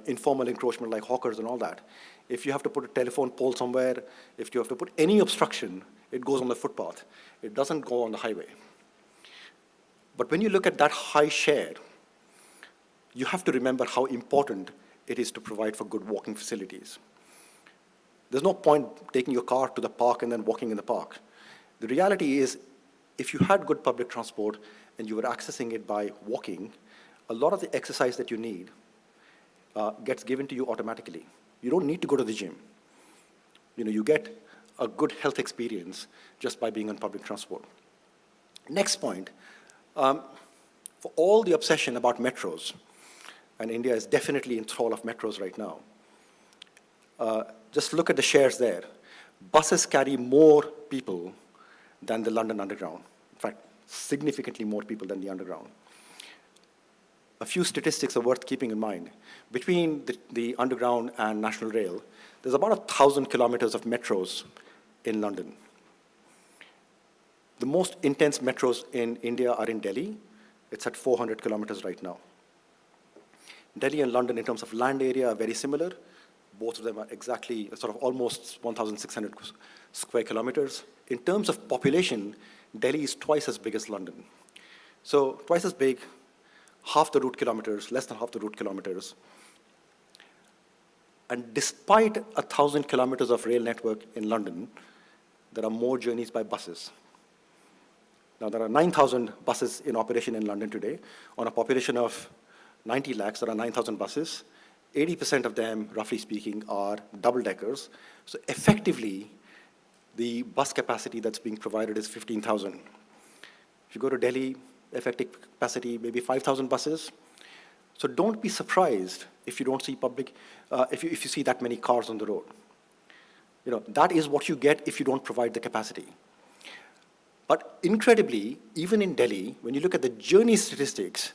informal encroachment like hawkers and all that. If you have to put a telephone pole somewhere, if you have to put any obstruction, it goes on the footpath. It doesn't go on the highway. But when you look at that high share, you have to remember how important it is to provide for good walking facilities. There's no point taking your car to the park and then walking in the park. The reality is, if you had good public transport and you were accessing it by walking, a lot of the exercise that you need gets given to you automatically. You don't need to go to the gym. You get a good health experience just by being on public transport. Next point, for all the obsession about metros, and India is definitely in thrall of metros right now, just look at the shares there. Buses carry more people than the London Underground. In fact, significantly more people than the Underground. A few statistics are worth keeping in mind. Between the Underground and National Rail, there's about 1,000 kilometers of metros in London. The most intense metros in India are in Delhi. It's at 400 kilometers right now. Delhi and London, in terms of land area, are very similar. Both of them are exactly, sort of almost 1,600 square kilometers. In terms of population, Delhi is twice as big as London. So twice as big, half the route kilometers, less than half the route kilometers. And despite 1,000 kilometers of rail network in London, there are more journeys by buses. Now, there are 9,000 buses in operation in London today. On a population of 90 lakhs, there are 9,000 buses. 80% of them, roughly speaking, are double-deckers. So effectively, the bus capacity that's being provided is 15,000. If you go to Delhi, effective capacity, maybe 5,000 buses. So don't be surprised if you don't see if you see that many cars on the road. That is what you get if you don't provide the capacity. But incredibly, even in Delhi, when you look at the journey statistics,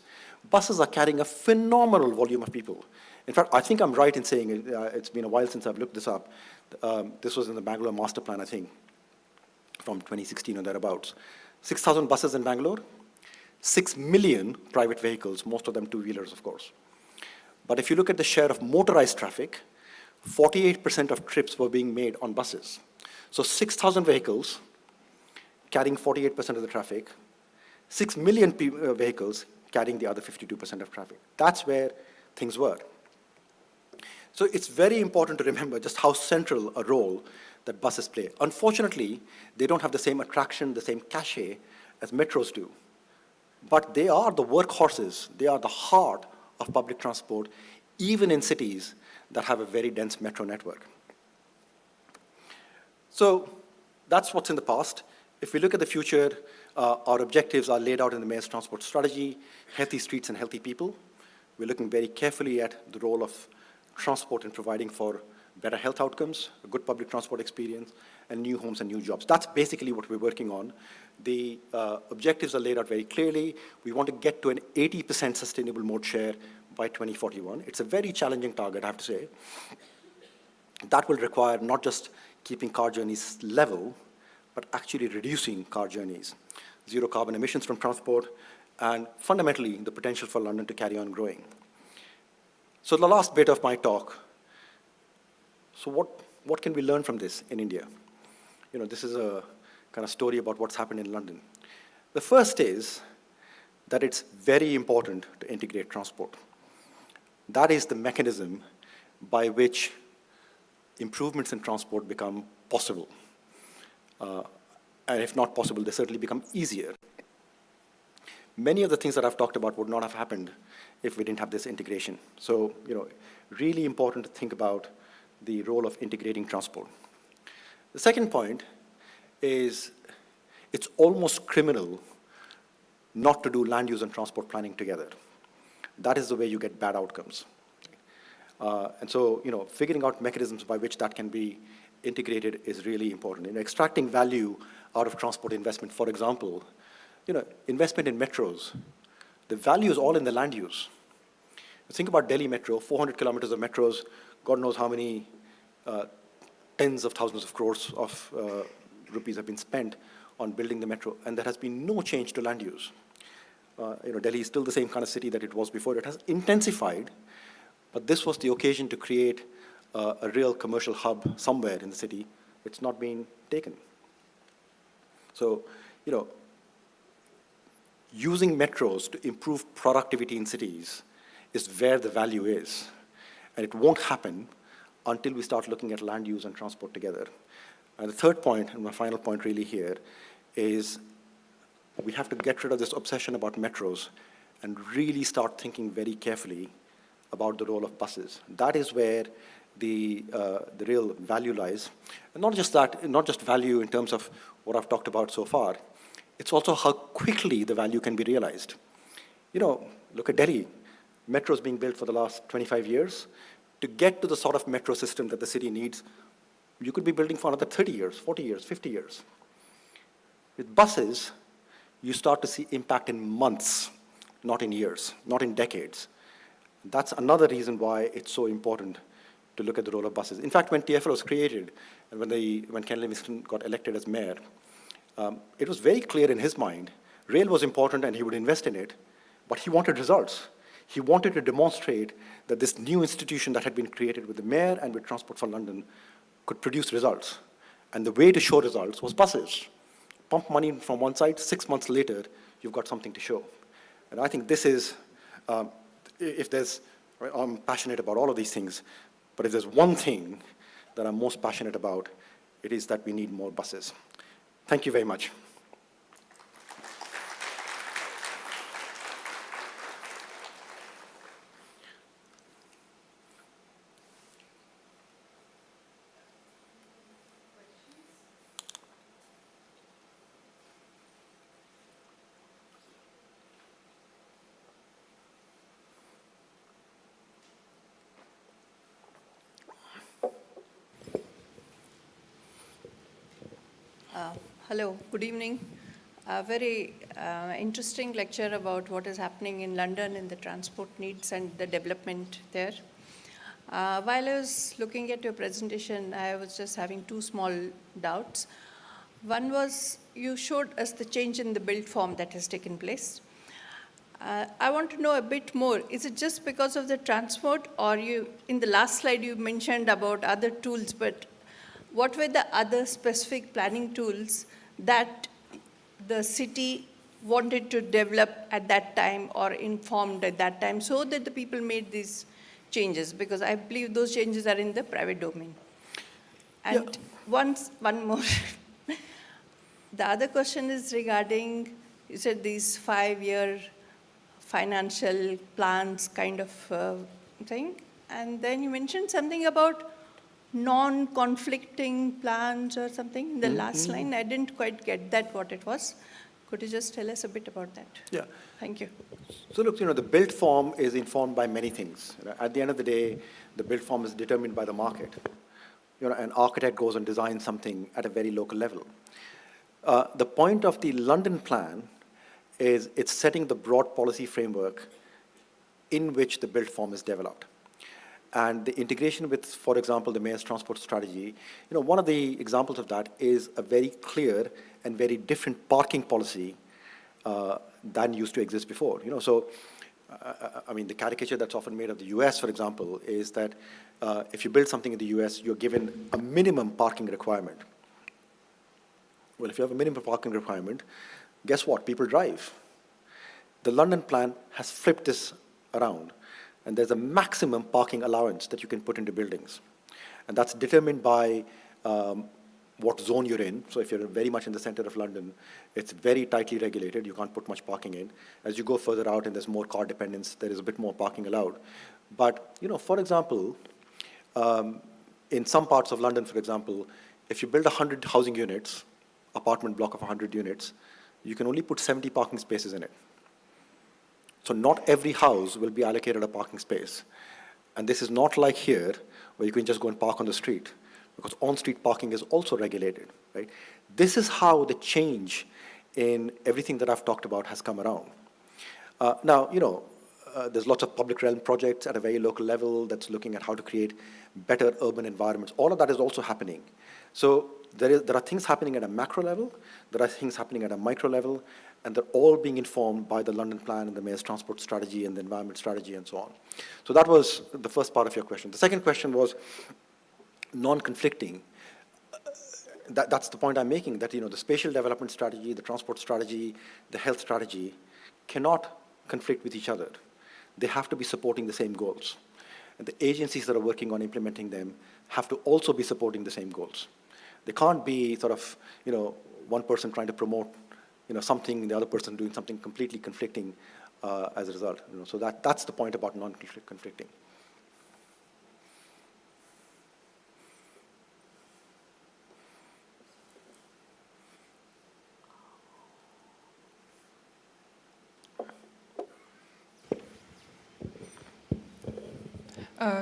buses are carrying a phenomenal volume of people. In fact, I think I'm right in saying, it's been a while since I've looked this up. This was in the Bangalore master plan, I think, from 2016 or thereabouts. 6,000 buses in Bangalore, 6 million private vehicles, most of them two-wheelers, of course. But if you look at the share of motorized traffic, 48% of trips were being made on buses. So 6,000 vehicles carrying 48% of the traffic, 6 million vehicles carrying the other 52% of traffic. That's where things were. So it's very important to remember just how central a role that buses play. Unfortunately, they don't have the same attraction, the same cachet as metros do. But they are the workhorses, they are the heart of public transport, even in cities that have a very dense metro network. So that's what's in the past. If we look at the future, our objectives are laid out in the Mayor's Transport Strategy: healthy streets and healthy people. We're looking very carefully at the role of transport in providing for better health outcomes, a good public transport experience, and new homes and new jobs. That's basically what we're working on. The objectives are laid out very clearly. We want to get to an 80% sustainable mode share by 2041. It's a very challenging target, I have to say. That will require not just keeping car journeys level, but actually reducing car journeys, zero carbon emissions from transport, and fundamentally the potential for London to carry on growing. So the last bit of my talk, so what can we learn from this in India? This is a kind of story about what's happened in London. The first is that it's very important to integrate transport. That is the mechanism by which improvements in transport become possible. And if not possible, they certainly become easier. Many of the things that I've talked about would not have happened if we didn't have this integration. So, really important to think about the role of integrating transport. The second point is it's almost criminal not to do land use and transport planning together. That is the way you get bad outcomes. And so, figuring out mechanisms by which that can be integrated is really important. Extracting value out of transport investment, for example, investment in metros, the value is all in the land use. Think about Delhi Metro, 400 kilometers of metros, God knows how many tens of thousands of crores of rupees have been spent on building the metro, and there has been no change to land use. Delhi is still the same kind of city that it was before. It has intensified, but this was the occasion to create a real commercial hub somewhere in the city. It's not being taken. So, using metros to improve productivity in cities is where the value is. And it won't happen until we start looking at land use and transport together. And the third point, and my final point really here, is we have to get rid of this obsession about metros and really start thinking very carefully about the role of buses. That is where the real value lies. And not just that, not just value in terms of what I've talked about so far, it's also how quickly the value can be realized. You know, look at Delhi. Metro is being built for the last 25 years. To get to the sort of metro system that the city needs, you could be building for another 30 years, 40 years, 50 years. With buses, you start to see impact in months, not in years, not in decades. That's another reason why it's so important to look at the role of buses. In fact, when TFL was created, and when Ken Livingstone got elected as mayor, it was very clear in his mind, rail was important and he would invest in it, but he wanted results. He wanted to demonstrate that this new institution that had been created with the mayor and with Transport for London could produce results. And the way to show results was buses. Pump money from one side, 6 months later, you've got something to show. And I think this is, I'm passionate about all of these things, but if there's one thing that I'm most passionate about, it is that we need more buses. Thank you very much. Hello, good evening. A very interesting lecture about what is happening in London in the transport needs and the development there. While I was looking at your presentation, I was just having two small doubts. One was you showed us the change in the build form that has taken place. I want to know a bit more. Is it just because of the transport, or in the last slide you mentioned about other tools, but what were the other specific planning tools that the city wanted to develop at that time or informed at that time so that the people made these changes? Because I believe those changes are in the private domain. And one more. The other question is regarding, you said these 5-year financial plans kind of thing. And then you mentioned something about non-conflicting plans or something in the last line. I didn't quite get that, what it was. Could you just tell us a bit about that? Yeah. Thank you. So look, the build form is informed by many things. At the end of the day, the build form is determined by the market. An architect goes and designs something at a very local level. The point of the London plan is it's setting the broad policy framework in which the build form is developed. And the integration with, for example, the mayor's transport strategy, one of the examples of that is a very clear and very different parking policy than used to exist before. I mean, the caricature that's often made of the US, for example, is that if you build something in the US, you're given a minimum parking requirement. Well, if you have a minimum parking requirement, guess what? People drive. The London plan has flipped this around. And there's a maximum parking allowance that you can put into buildings. And that's determined by what zone you're in. So if you're very much in the center of London, it's very tightly regulated. You can't put much parking in. As you go further out and there's more car dependence, there is a bit more parking allowed. But, for example, in some parts of London, for example, if you build 100 housing units, apartment block of 100 units, you can only put 70 parking spaces in it. So not every house will be allocated a parking space. And this is not like here, where you can just go and park on the street, because on-street parking is also regulated, right? This is how the change in everything that I've talked about has come around. Now, there's lots of public realm projects at a very local level that's looking at how to create better urban environments. All of that is also happening. So there are things happening at a macro level, there are things happening at a micro level, and they're all being informed by the London plan and the mayor's transport strategy and the environment strategy and so on. So that was the first part of your question. The second question was non-conflicting. That's the point I'm making, that the spatial development strategy, the transport strategy, the health strategy cannot conflict with each other. They have to be supporting the same goals. And the agencies that are working on implementing them have to also be supporting the same goals. They can't be sort of, one person trying to promote, something, the other person doing something completely conflicting as a result. So that's the point about non-conflicting.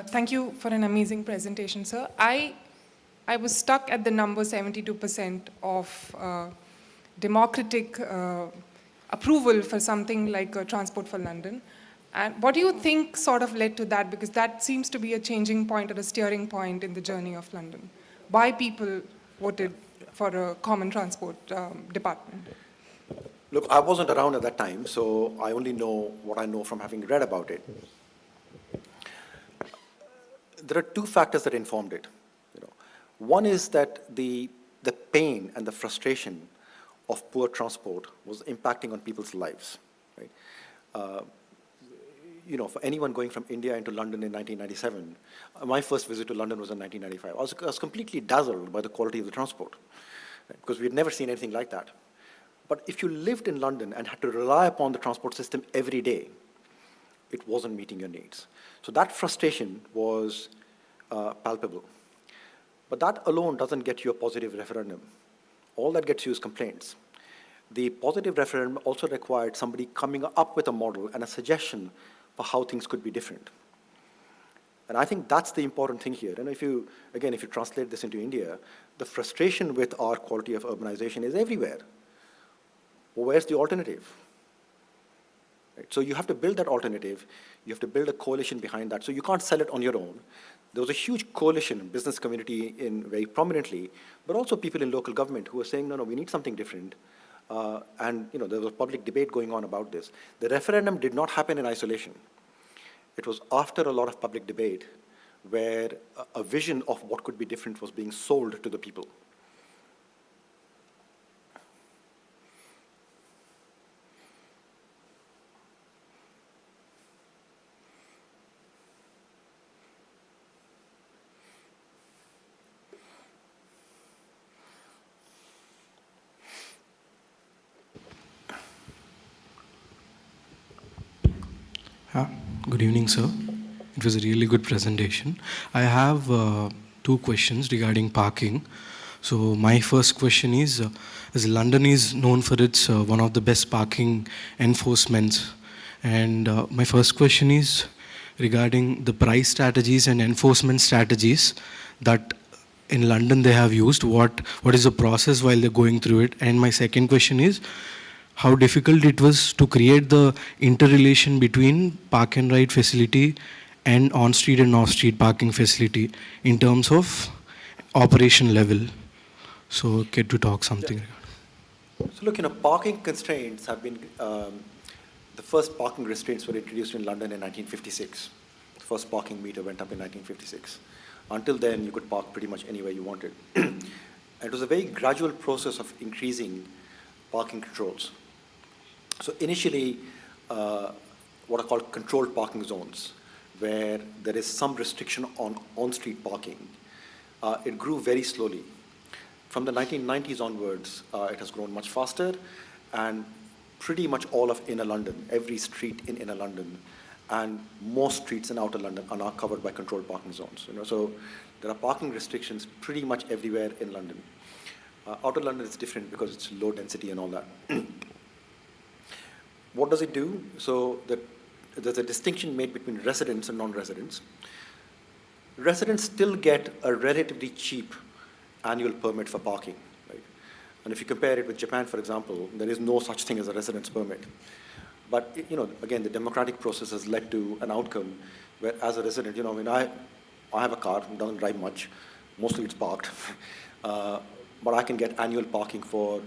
Thank you for an amazing presentation, sir. I was stuck at the number 72% of democratic approval for something like Transport for London. And what do you think sort of led to that? Because that seems to be a changing point or a steering point in the journey of London. Why people voted for a common transport department? Look, I wasn't around at that time, so I only know what I know from having read about it. There are two factors that informed it. One is that the pain and the frustration of poor transport was impacting on people's lives. Right? For anyone going from India into London in 1997, my first visit to London was in 1995. I was completely dazzled by the quality of the transport, right? Because we had never seen anything like that. But if you lived in London and had to rely upon the transport system every day, it wasn't meeting your needs. So that frustration was palpable. But that alone doesn't get you a positive referendum. All that gets you is complaints. The positive referendum also required somebody coming up with a model and a suggestion for how things could be different. And I think that's the important thing here. And if you translate this into India, the frustration with our quality of urbanization is everywhere. Well, where's the alternative? Right? So you have to build that alternative. You have to build a coalition behind that. So you can't sell it on your own. There was a huge coalition, business community in very prominently, but also people in local government who were saying, no, we need something different. And there was a public debate going on about this. The referendum did not happen in isolation. It was after a lot of public debate where a vision of what could be different was being sold to the people. Good evening, sir. It was a really good presentation. I have two questions regarding parking. So my first question is, as London is known for its one of the best parking enforcements, and my first question is regarding the price strategies and enforcement strategies that in London they have used. What is the process while they're going through it? And my second question is, how difficult it was to create the interrelation between park and ride facility and on-street and off-street parking facility in terms of operation level. So get to talk something. Yeah. So look, parking constraints have been, the first parking restraints were introduced in London in 1956. The first parking meter went up in 1956. Until then, you could park pretty much anywhere you wanted. And it was a very gradual process of increasing parking controls. So initially, what are called controlled parking zones, where there is some restriction on on-street parking. It grew very slowly. From the 1990s onwards, it has grown much faster, and pretty much all of inner London, every street in inner London, and most streets in outer London are now covered by controlled parking zones. So there are parking restrictions pretty much everywhere in London. Outer London is different because it's low density and all that. What does it do? So there's a distinction made between residents and non-residents. Residents still get a relatively cheap annual permit for parking, right? And if you compare it with Japan, for example, there is no such thing as a residence permit. But again, the democratic process has led to an outcome where, as a resident, I have a car, doesn't drive much, mostly it's parked, but I can get annual parking for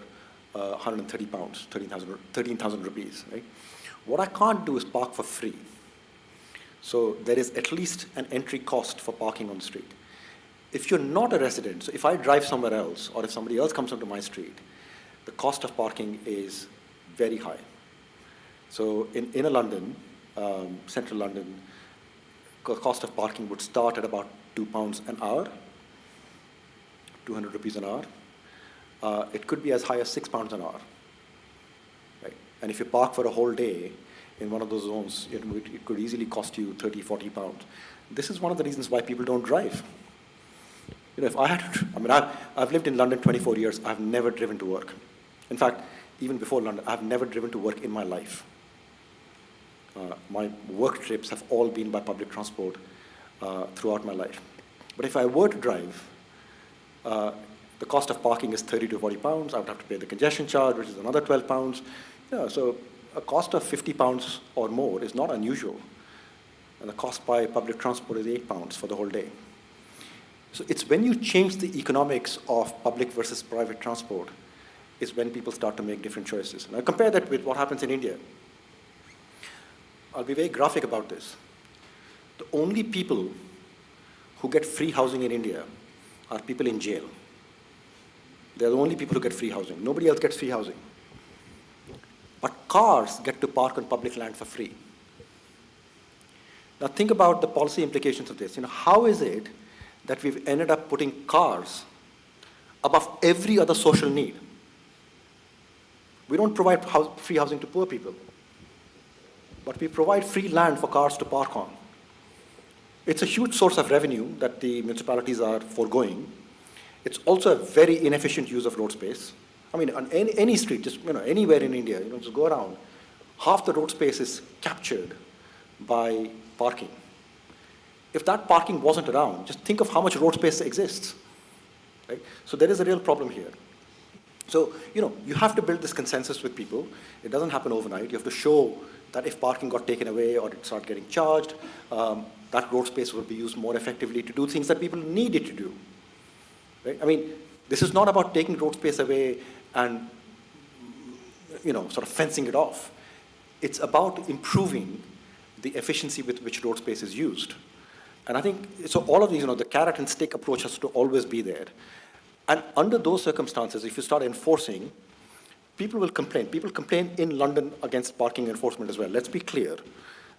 130 pounds, 13,000 rupees, right? What I can't do is park for free. So there is at least an entry cost for parking on the street. If you're not a resident, so if I drive somewhere else, or if somebody else comes onto my street, the cost of parking is very high. So in inner London, central London, the cost of parking would start at about £2 an hour, 200 rupees an hour. it could be as high as £6 an hour. Right? And if you park for a whole day in one of those zones, it could easily cost you 30, 40 pounds. This is one of the reasons why people don't drive. If I had to, I've lived in London 24 years. I've never driven to work. In fact, even before London, I've never driven to work in my life. My work trips have all been by public transport throughout my life. But if I were to drive, the cost of parking is 30 to 40 pounds. I would have to pay the congestion charge, which is another 12 pounds. So a cost of 50 pounds or more is not unusual. And the cost by public transport is 8 pounds for the whole day. So it's when you change the economics of public versus private transport is when people start to make different choices. Now compare that with what happens in India. I'll be very graphic about this. The only people who get free housing in India are people in jail. They're the only people who get free housing. Nobody else gets free housing. But cars get to park on public land for free. Now think about the policy implications of this. How is it that we've ended up putting cars above every other social need? We don't provide free housing to poor people, but we provide free land for cars to park on. It's a huge source of revenue that the municipalities are foregoing. It's also a very inefficient use of road space. On any street, just anywhere in India, just go around, half the road space is captured by parking. If that parking wasn't around, just think of how much road space exists. Right? So there is a real problem here. So, you have to build this consensus with people. It doesn't happen overnight. You have to show that if parking got taken away or it started getting charged, that road space will be used more effectively to do things that people need it to do. Right? This is not about taking road space away and, sort of fencing it off. It's about improving the efficiency with which road space is used. And I think, so all of these, the carrot and stick approach has to always be there. And under those circumstances, if you start enforcing, people will complain. People complain in London against parking enforcement as well. Let's be clear.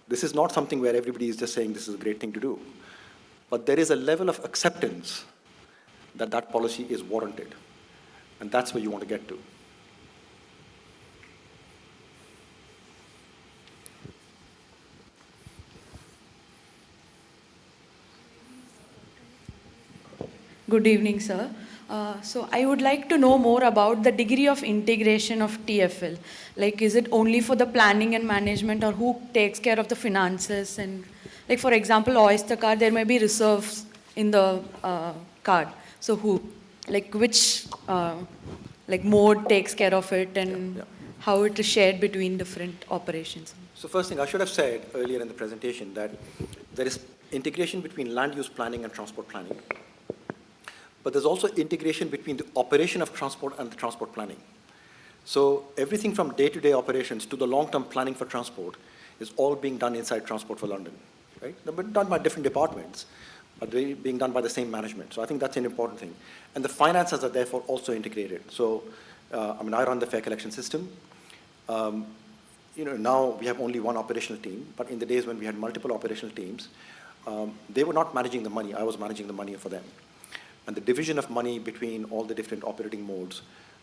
This is not something where everybody is just saying this is a great thing to do. But there is a level of acceptance that that policy is warranted. And that's where you want to get to. Good evening, sir. So I would like to know more about the degree of integration of TfL. Like, is it only for the planning and management, or who takes care of the finances? And like, for example, Oyster card, there may be reserves in the card. So who, like which mode takes care of it, and how it is shared between different operations? So first thing, I should have said earlier in the presentation that there is integration between land use planning and transport planning. But there's also integration between the operation of transport and the transport planning. So everything from day-to-day operations to the long-term planning for transport is all being done inside Transport for London, right? They're done by different departments, but they're being done by the same management. So I think that's an important thing. And the finances are therefore also integrated. So, I run the fare collection system. Now we have only one operational team, but in the days when we had multiple operational teams, they were not managing the money. I was managing the money for them. And the division of money between all the different operating modes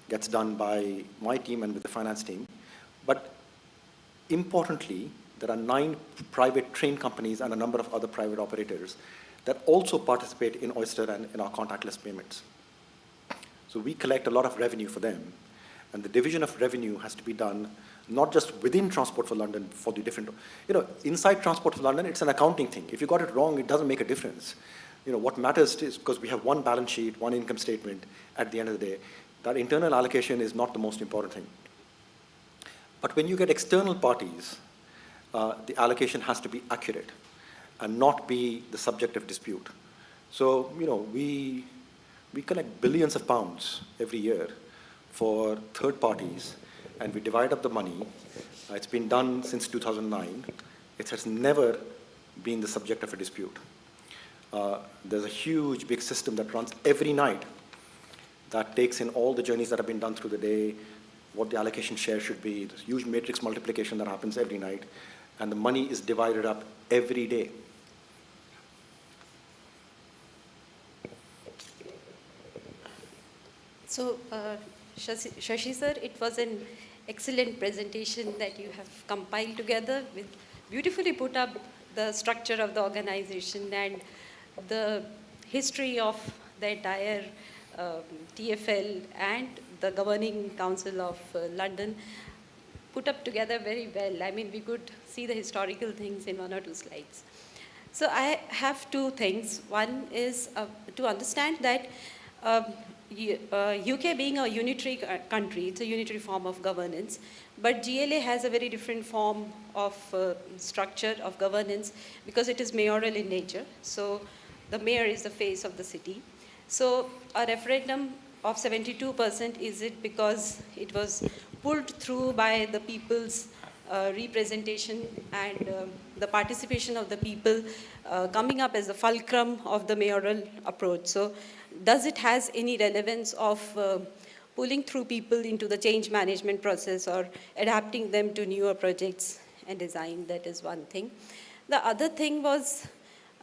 gets done by my team and with the finance team. But importantly, there are 9 private train companies and a number of other private operators that also participate in Oyster and in our contactless payments. So we collect a lot of revenue for them. And the division of revenue has to be done not just within Transport for London for the different, inside Transport for London, it's an accounting thing. If you got it wrong, it doesn't make a difference. What matters is, because we have one balance sheet, one income statement at the end of the day, that internal allocation is not the most important thing. But when you get external parties, the allocation has to be accurate and not be the subject of dispute. So, we collect billions of pounds every year for third parties, and we divide up the money. It's been done since 2009. It has never been the subject of a dispute. There's a huge, big system that runs every night that takes in all the journeys that have been done through the day, what the allocation share should be, this huge matrix multiplication that happens every night, and the money is divided up every day. So, Shashi sir, it was an excellent presentation that you have compiled together with beautifully put up the structure of the organization and the history of the entire TFL and the Governing Council of London put up together very well. I mean, we could see the historical things in one or two slides. So I have two things. One is to understand that UK being a unitary country, it's a unitary form of governance, but GLA has a very different form of structure of governance because it is mayoral in nature. So the mayor is the face of the city. So a referendum of 72%, is it because it was pulled through by the people's representation and the participation of the people coming up as the fulcrum of the mayoral approach? So does it has any relevance of pulling through people into the change management process or adapting them to newer projects and design? That is one thing. The other thing was,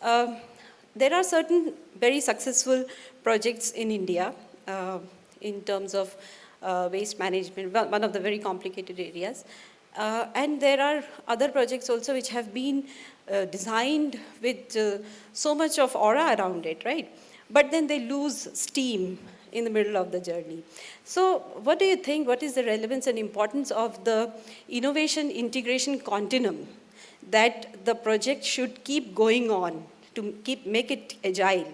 there are certain very successful projects in India in terms of waste management, one of the very complicated areas. And there are other projects also which have been designed with so much of aura around it, right? But then they lose steam in the middle of the journey. So what do you think, what is the relevance and importance of the innovation integration continuum that the project should keep going on to make it agile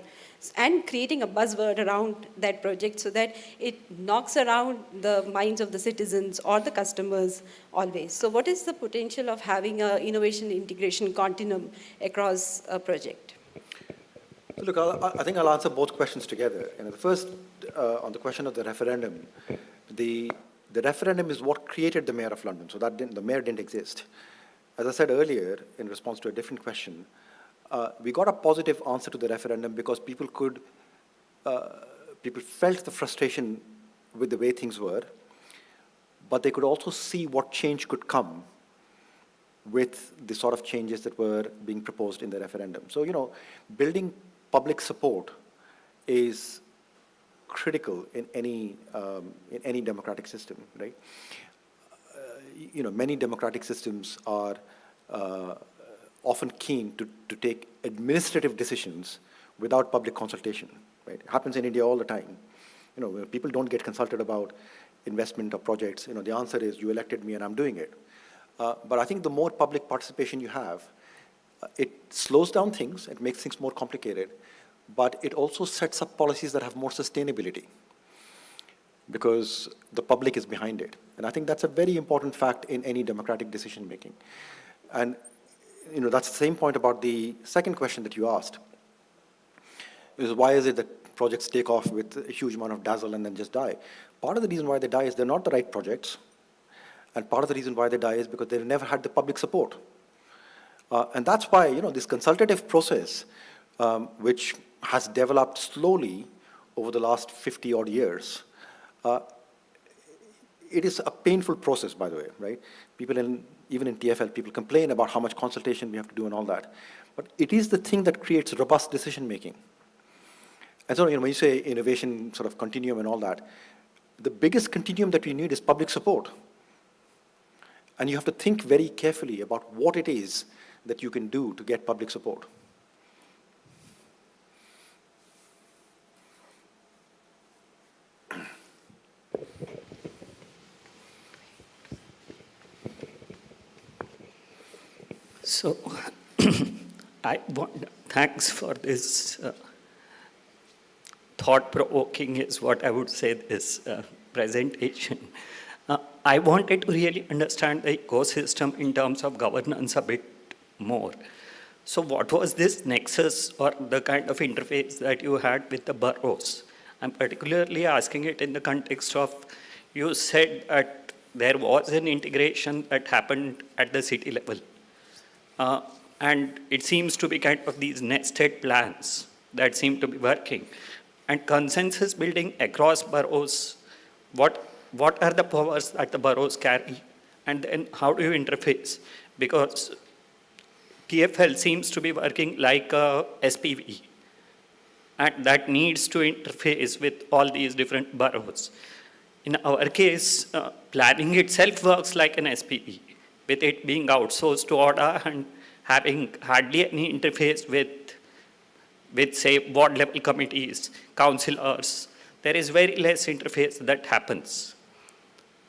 and creating a buzzword around that project so that it knocks around the minds of the citizens or the customers always? So what is the potential of having an innovation integration continuum across a project? Look, I think I'll answer both questions together. The first, on the question of the referendum, the referendum is what created the Mayor of London, so that the mayor didn't exist. As I said earlier, in response to a different question, we got a positive answer to the referendum because people felt the frustration with the way things were, but they could also see what change could come with the sort of changes that were being proposed in the referendum. So, building public support is critical in any democratic system, right? Many democratic systems are often keen to take administrative decisions without public consultation, right? It happens in India all the time. When people don't get consulted about investment or projects, the answer is, you elected me and I'm doing it. But I think the more public participation you have, it slows down things, it makes things more complicated, but it also sets up policies that have more sustainability because the public is behind it. And I think that's a very important fact in any democratic decision making. And that's the same point about the second question that you asked, is why is it that projects take off with a huge amount of dazzle and then just die? Part of the reason why they die is they're not the right projects, and part of the reason why they die is because they've never had the public support. And that's why, this consultative process, which has developed slowly over the last 50-odd years, it is a painful process, by the way, right? Even in TFL, people complain about how much consultation we have to do and all that. But it is the thing that creates robust decision-making. And so, when you say innovation sort of continuum and all that, the biggest continuum that we need is public support. And you have to think very carefully about what it is that you can do to get public support. So, thanks for this thought-provoking is what I would say this presentation. I wanted to really understand the ecosystem in terms of governance a bit more. So what was this nexus or the kind of interface that you had with the boroughs? I'm particularly asking it in the context of, you said that there was an integration that happened at the city level. And it seems to be kind of these nested plans that seem to be working. And consensus building across boroughs, what are the powers that the boroughs carry? And then how do you interface? Because TFL seems to be working like a SPV. and that needs to interface with all these different boroughs. In our case, planning itself works like an SPV, with it being outsourced to ORDA and having hardly any interface with say, ward level committees, councillors. There is very less interface that happens.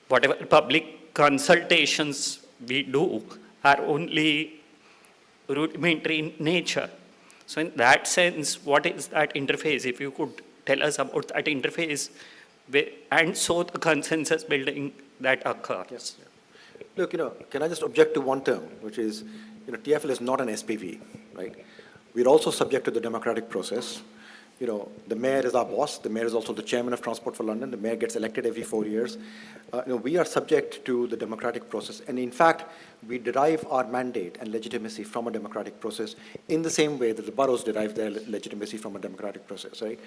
Whatever public consultations we do are only rudimentary in nature. So in that sense, what is that interface? If you could tell us about that interface, and so the consensus building that occurs. Yes. Look, can I just object to one term, which is, TFL is not an SPV, right? We're also subject to the democratic process. The mayor is our boss. The mayor is also the chairman of Transport for London. The mayor gets elected every 4 years. We are subject to the democratic process. And in fact, we derive our mandate and legitimacy from a democratic process in the same way that the boroughs derive their legitimacy from a democratic process, right?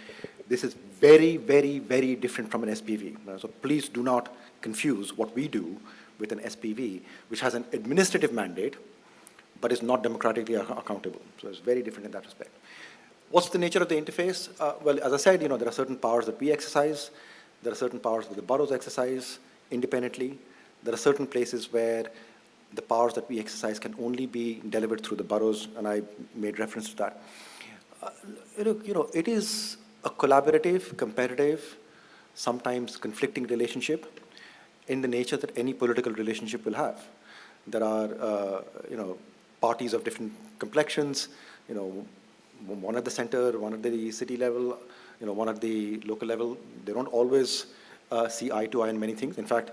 This is very, very, very different from an SPV. So please do not confuse what we do with an SPV, which has an administrative mandate, but is not democratically accountable. So it's very different in that respect. What's the nature of the interface? Well, as I said, there are certain powers that we exercise. There are certain powers that the boroughs exercise independently. There are certain places where the powers that we exercise can only be delivered through the boroughs, and I made reference to that. It is a collaborative, competitive, sometimes conflicting relationship in the nature that any political relationship will have. There are, parties of different complexions, one at the center, one at the city level, one at the local level. They don't always see eye to eye on many things. In fact,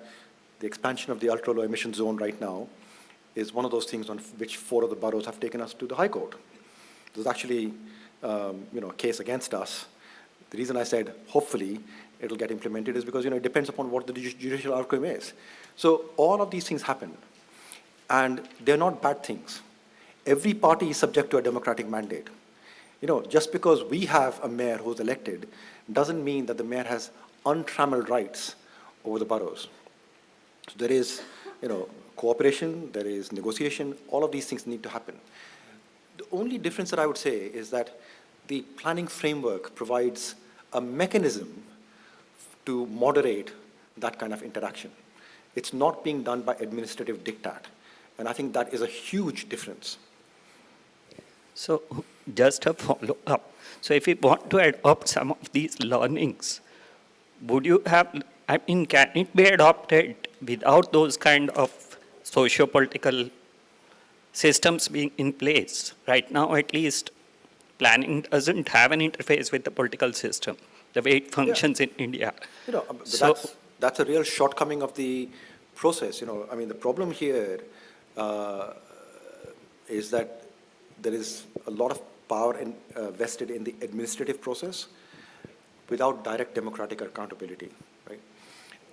the expansion of the ultra-low emission zone right now is one of those things on which 4 of the boroughs have taken us to the High Court. There's actually, a case against us. The reason I said hopefully it'll get implemented is because, it depends upon what the judicial outcome is. So all of these things happen, and they're not bad things. Every party is subject to a democratic mandate. Just because we have a mayor who's elected doesn't mean that the mayor has untrammeled rights over the boroughs. So there is, cooperation, there is negotiation, all of these things need to happen. The only difference that I would say is that the planning framework provides a mechanism to moderate that kind of interaction. It's not being done by administrative diktat, and I think that is a huge difference. So just a follow-up. So if we want to adopt some of these learnings, would you have, can it be adopted without those kind of socio-political systems being in place? Right now, at least, planning doesn't have an interface with the political system, the way it functions in India. So that's a real shortcoming of the process. The problem here is that there is a lot of power vested in the administrative process without direct democratic accountability, right?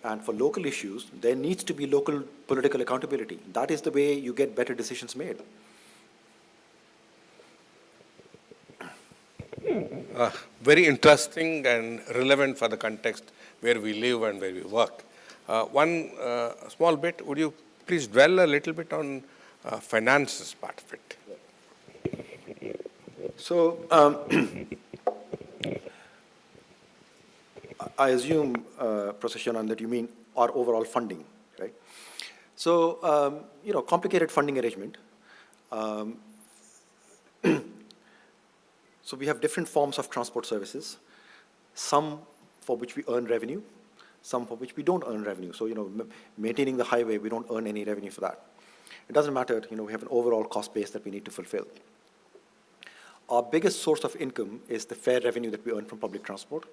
And for local issues, there needs to be local political accountability. That is the way you get better decisions made. Very interesting and relevant for the context where we live and where we work. One small bit, would you please dwell a little bit on finances part of it? So I assume, Professor Shanan, that you mean our overall funding, right? So, complicated funding arrangement. So we have different forms of transport services, some for which we earn revenue, some for which we don't earn revenue. So, maintaining the highway, we don't earn any revenue for that. It doesn't matter, we have an overall cost base that we need to fulfill. Our biggest source of income is the fare revenue that we earn from public transport.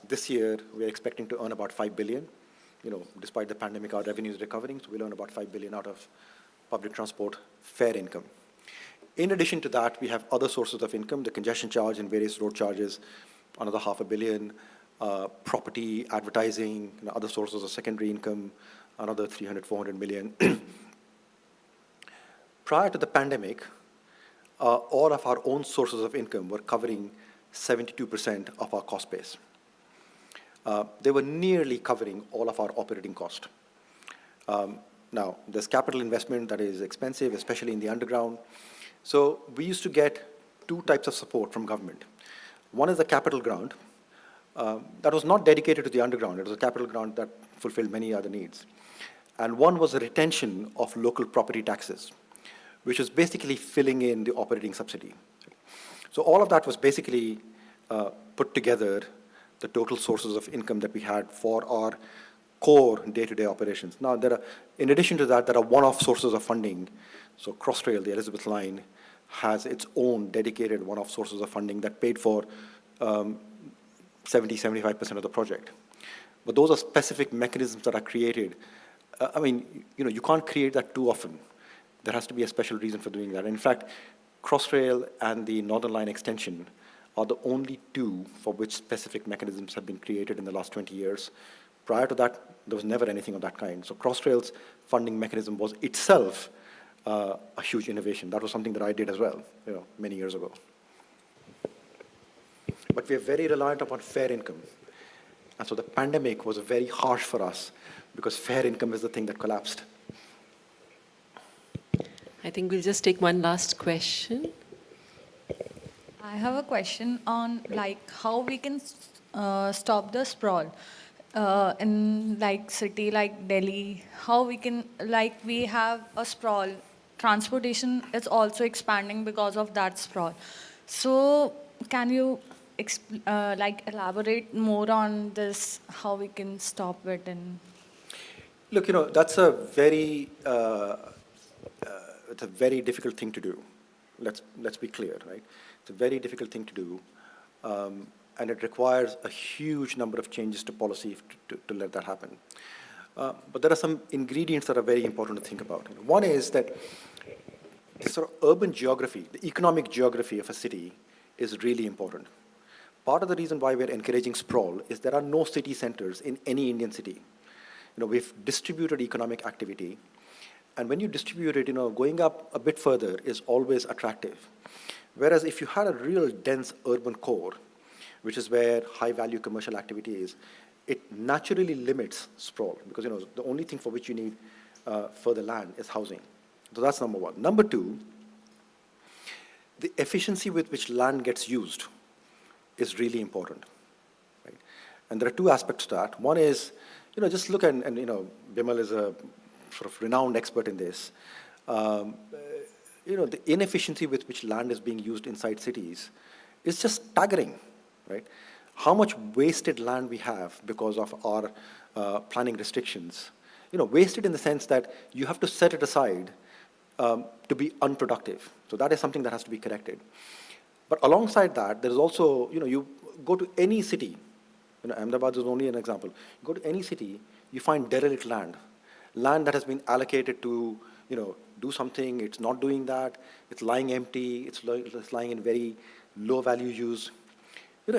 This year, we're expecting to earn about 5 billion. Despite the pandemic, our revenue is recovering, so we'll earn about 5 billion out of public transport fare income. In addition to that, we have other sources of income, the congestion charge and various road charges, another 500 million, property, advertising, other sources of secondary income, another 300, 400 million. Prior to the pandemic, all of our own sources of income were covering 72% of our cost base. They were nearly covering all of our operating cost. Now, there's capital investment that is expensive, especially in the underground. So we used to get 2 types of support from government. One is the capital ground. That was not dedicated to the underground. It was a capital ground that fulfilled many other needs. And one was a retention of local property taxes, which was basically filling in the operating subsidy. So all of that was basically put together the total sources of income that we had for our core day-to-day operations. Now, in addition to that, there are one-off sources of funding. So Crossrail, the Elizabeth line, has its own dedicated one-off sources of funding that paid for 75% of the project. But those are specific mechanisms that are created. You can't create that too often. There has to be a special reason for doing that. And in fact, Crossrail and the Northern Line extension are the only two for which specific mechanisms have been created in the last 20 years. Prior to that, there was never anything of that kind. So Crossrail's funding mechanism was itself a huge innovation. That was something that I did as well, many years ago. But we are very reliant upon fair income. And so the pandemic was very harsh for us because fair income is the thing that collapsed. I think we'll just take one last question. I have a question on how we can stop the sprawl in city like Delhi. How we can we have a sprawl. Transportation is also expanding because of that sprawl. So can you elaborate more on this? How we can stop it? And look, that's a very it's a very difficult thing to do. Let's be clear, right? It's a very difficult thing to do, and it requires a huge number of changes to policy to let that happen. But there are some ingredients that are very important to think about. One is that the sort of urban geography, the economic geography of a city is really important. Part of the reason why we're encouraging sprawl is there are no city centers in any Indian city. We've distributed economic activity, and when you distribute it, going up a bit further is always attractive. Whereas if you had a real dense urban core, which is where high-value commercial activity is, it naturally limits sprawl because the only thing for which you need further land is housing. So that's number one. Number two, the efficiency with which land gets used is really important, right? And there are two aspects to that. One is, just look and Bimal is a sort of renowned expert in this. The inefficiency with which land is being used inside cities is just staggering, right? How much wasted land we have because of our planning restrictions. Wasted in the sense that you have to set it aside to be unproductive. So that is something that has to be corrected. But alongside that, there is also, you go to any city, Ahmedabad is only an example. You go to any city, you find derelict land that has been allocated to, do something, it's not doing that, it's lying empty, it's lying in very low value use.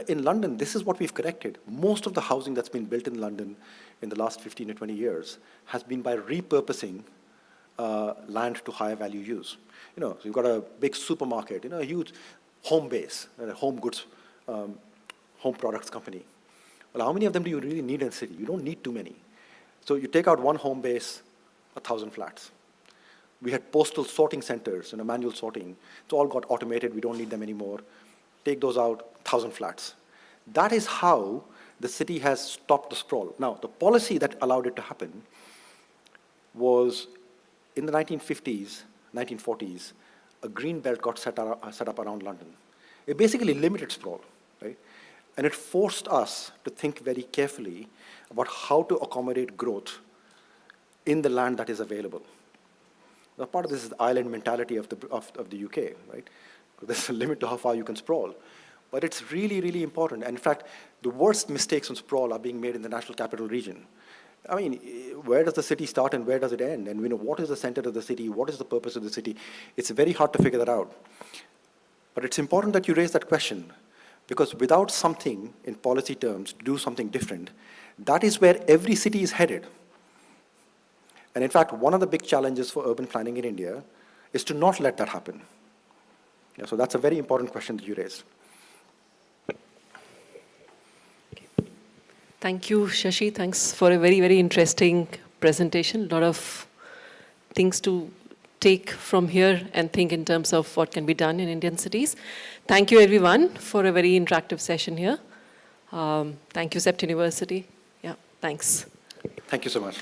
In London, this is what we've corrected. Most of the housing that's been built in London in the last 15 or 20 years has been by repurposing land to higher value use. So you've got a big supermarket, a huge home base, a home goods, home products company. Well, how many of them do you really need in a city? You don't need too many. So you take out one home base, 1,000 flats. We had postal sorting centers, manual sorting. It's all got automated. We don't need them anymore. Take those out, 1,000 flats. That is how the city has stopped the sprawl. Now, the policy that allowed it to happen was in the 1950s, 1940s, a green belt got set up around London. It basically limited sprawl, right? And it forced us to think very carefully about how to accommodate growth in the land that is available. Now, part of this is the island mentality of the UK, right? There's a limit to how far you can sprawl. But it's really, really important. And in fact, the worst mistakes on sprawl are being made in the National Capital Region. Where does the city start and where does it end? And what is the center of the city? What is the purpose of the city? It's very hard to figure that out. But it's important that you raise that question, because without something in policy terms to do something different, that is where every city is headed. And in fact, one of the big challenges for urban planning in India is to not let that happen. So that's a very important question that you raised. Thank you, Shashi. Thanks for a very, very interesting presentation. A lot of things to take from here and think in terms of what can be done in Indian cities. Thank you everyone for a very interactive session here. Thank you, CEPT University. Yeah, thanks. Thank you so much.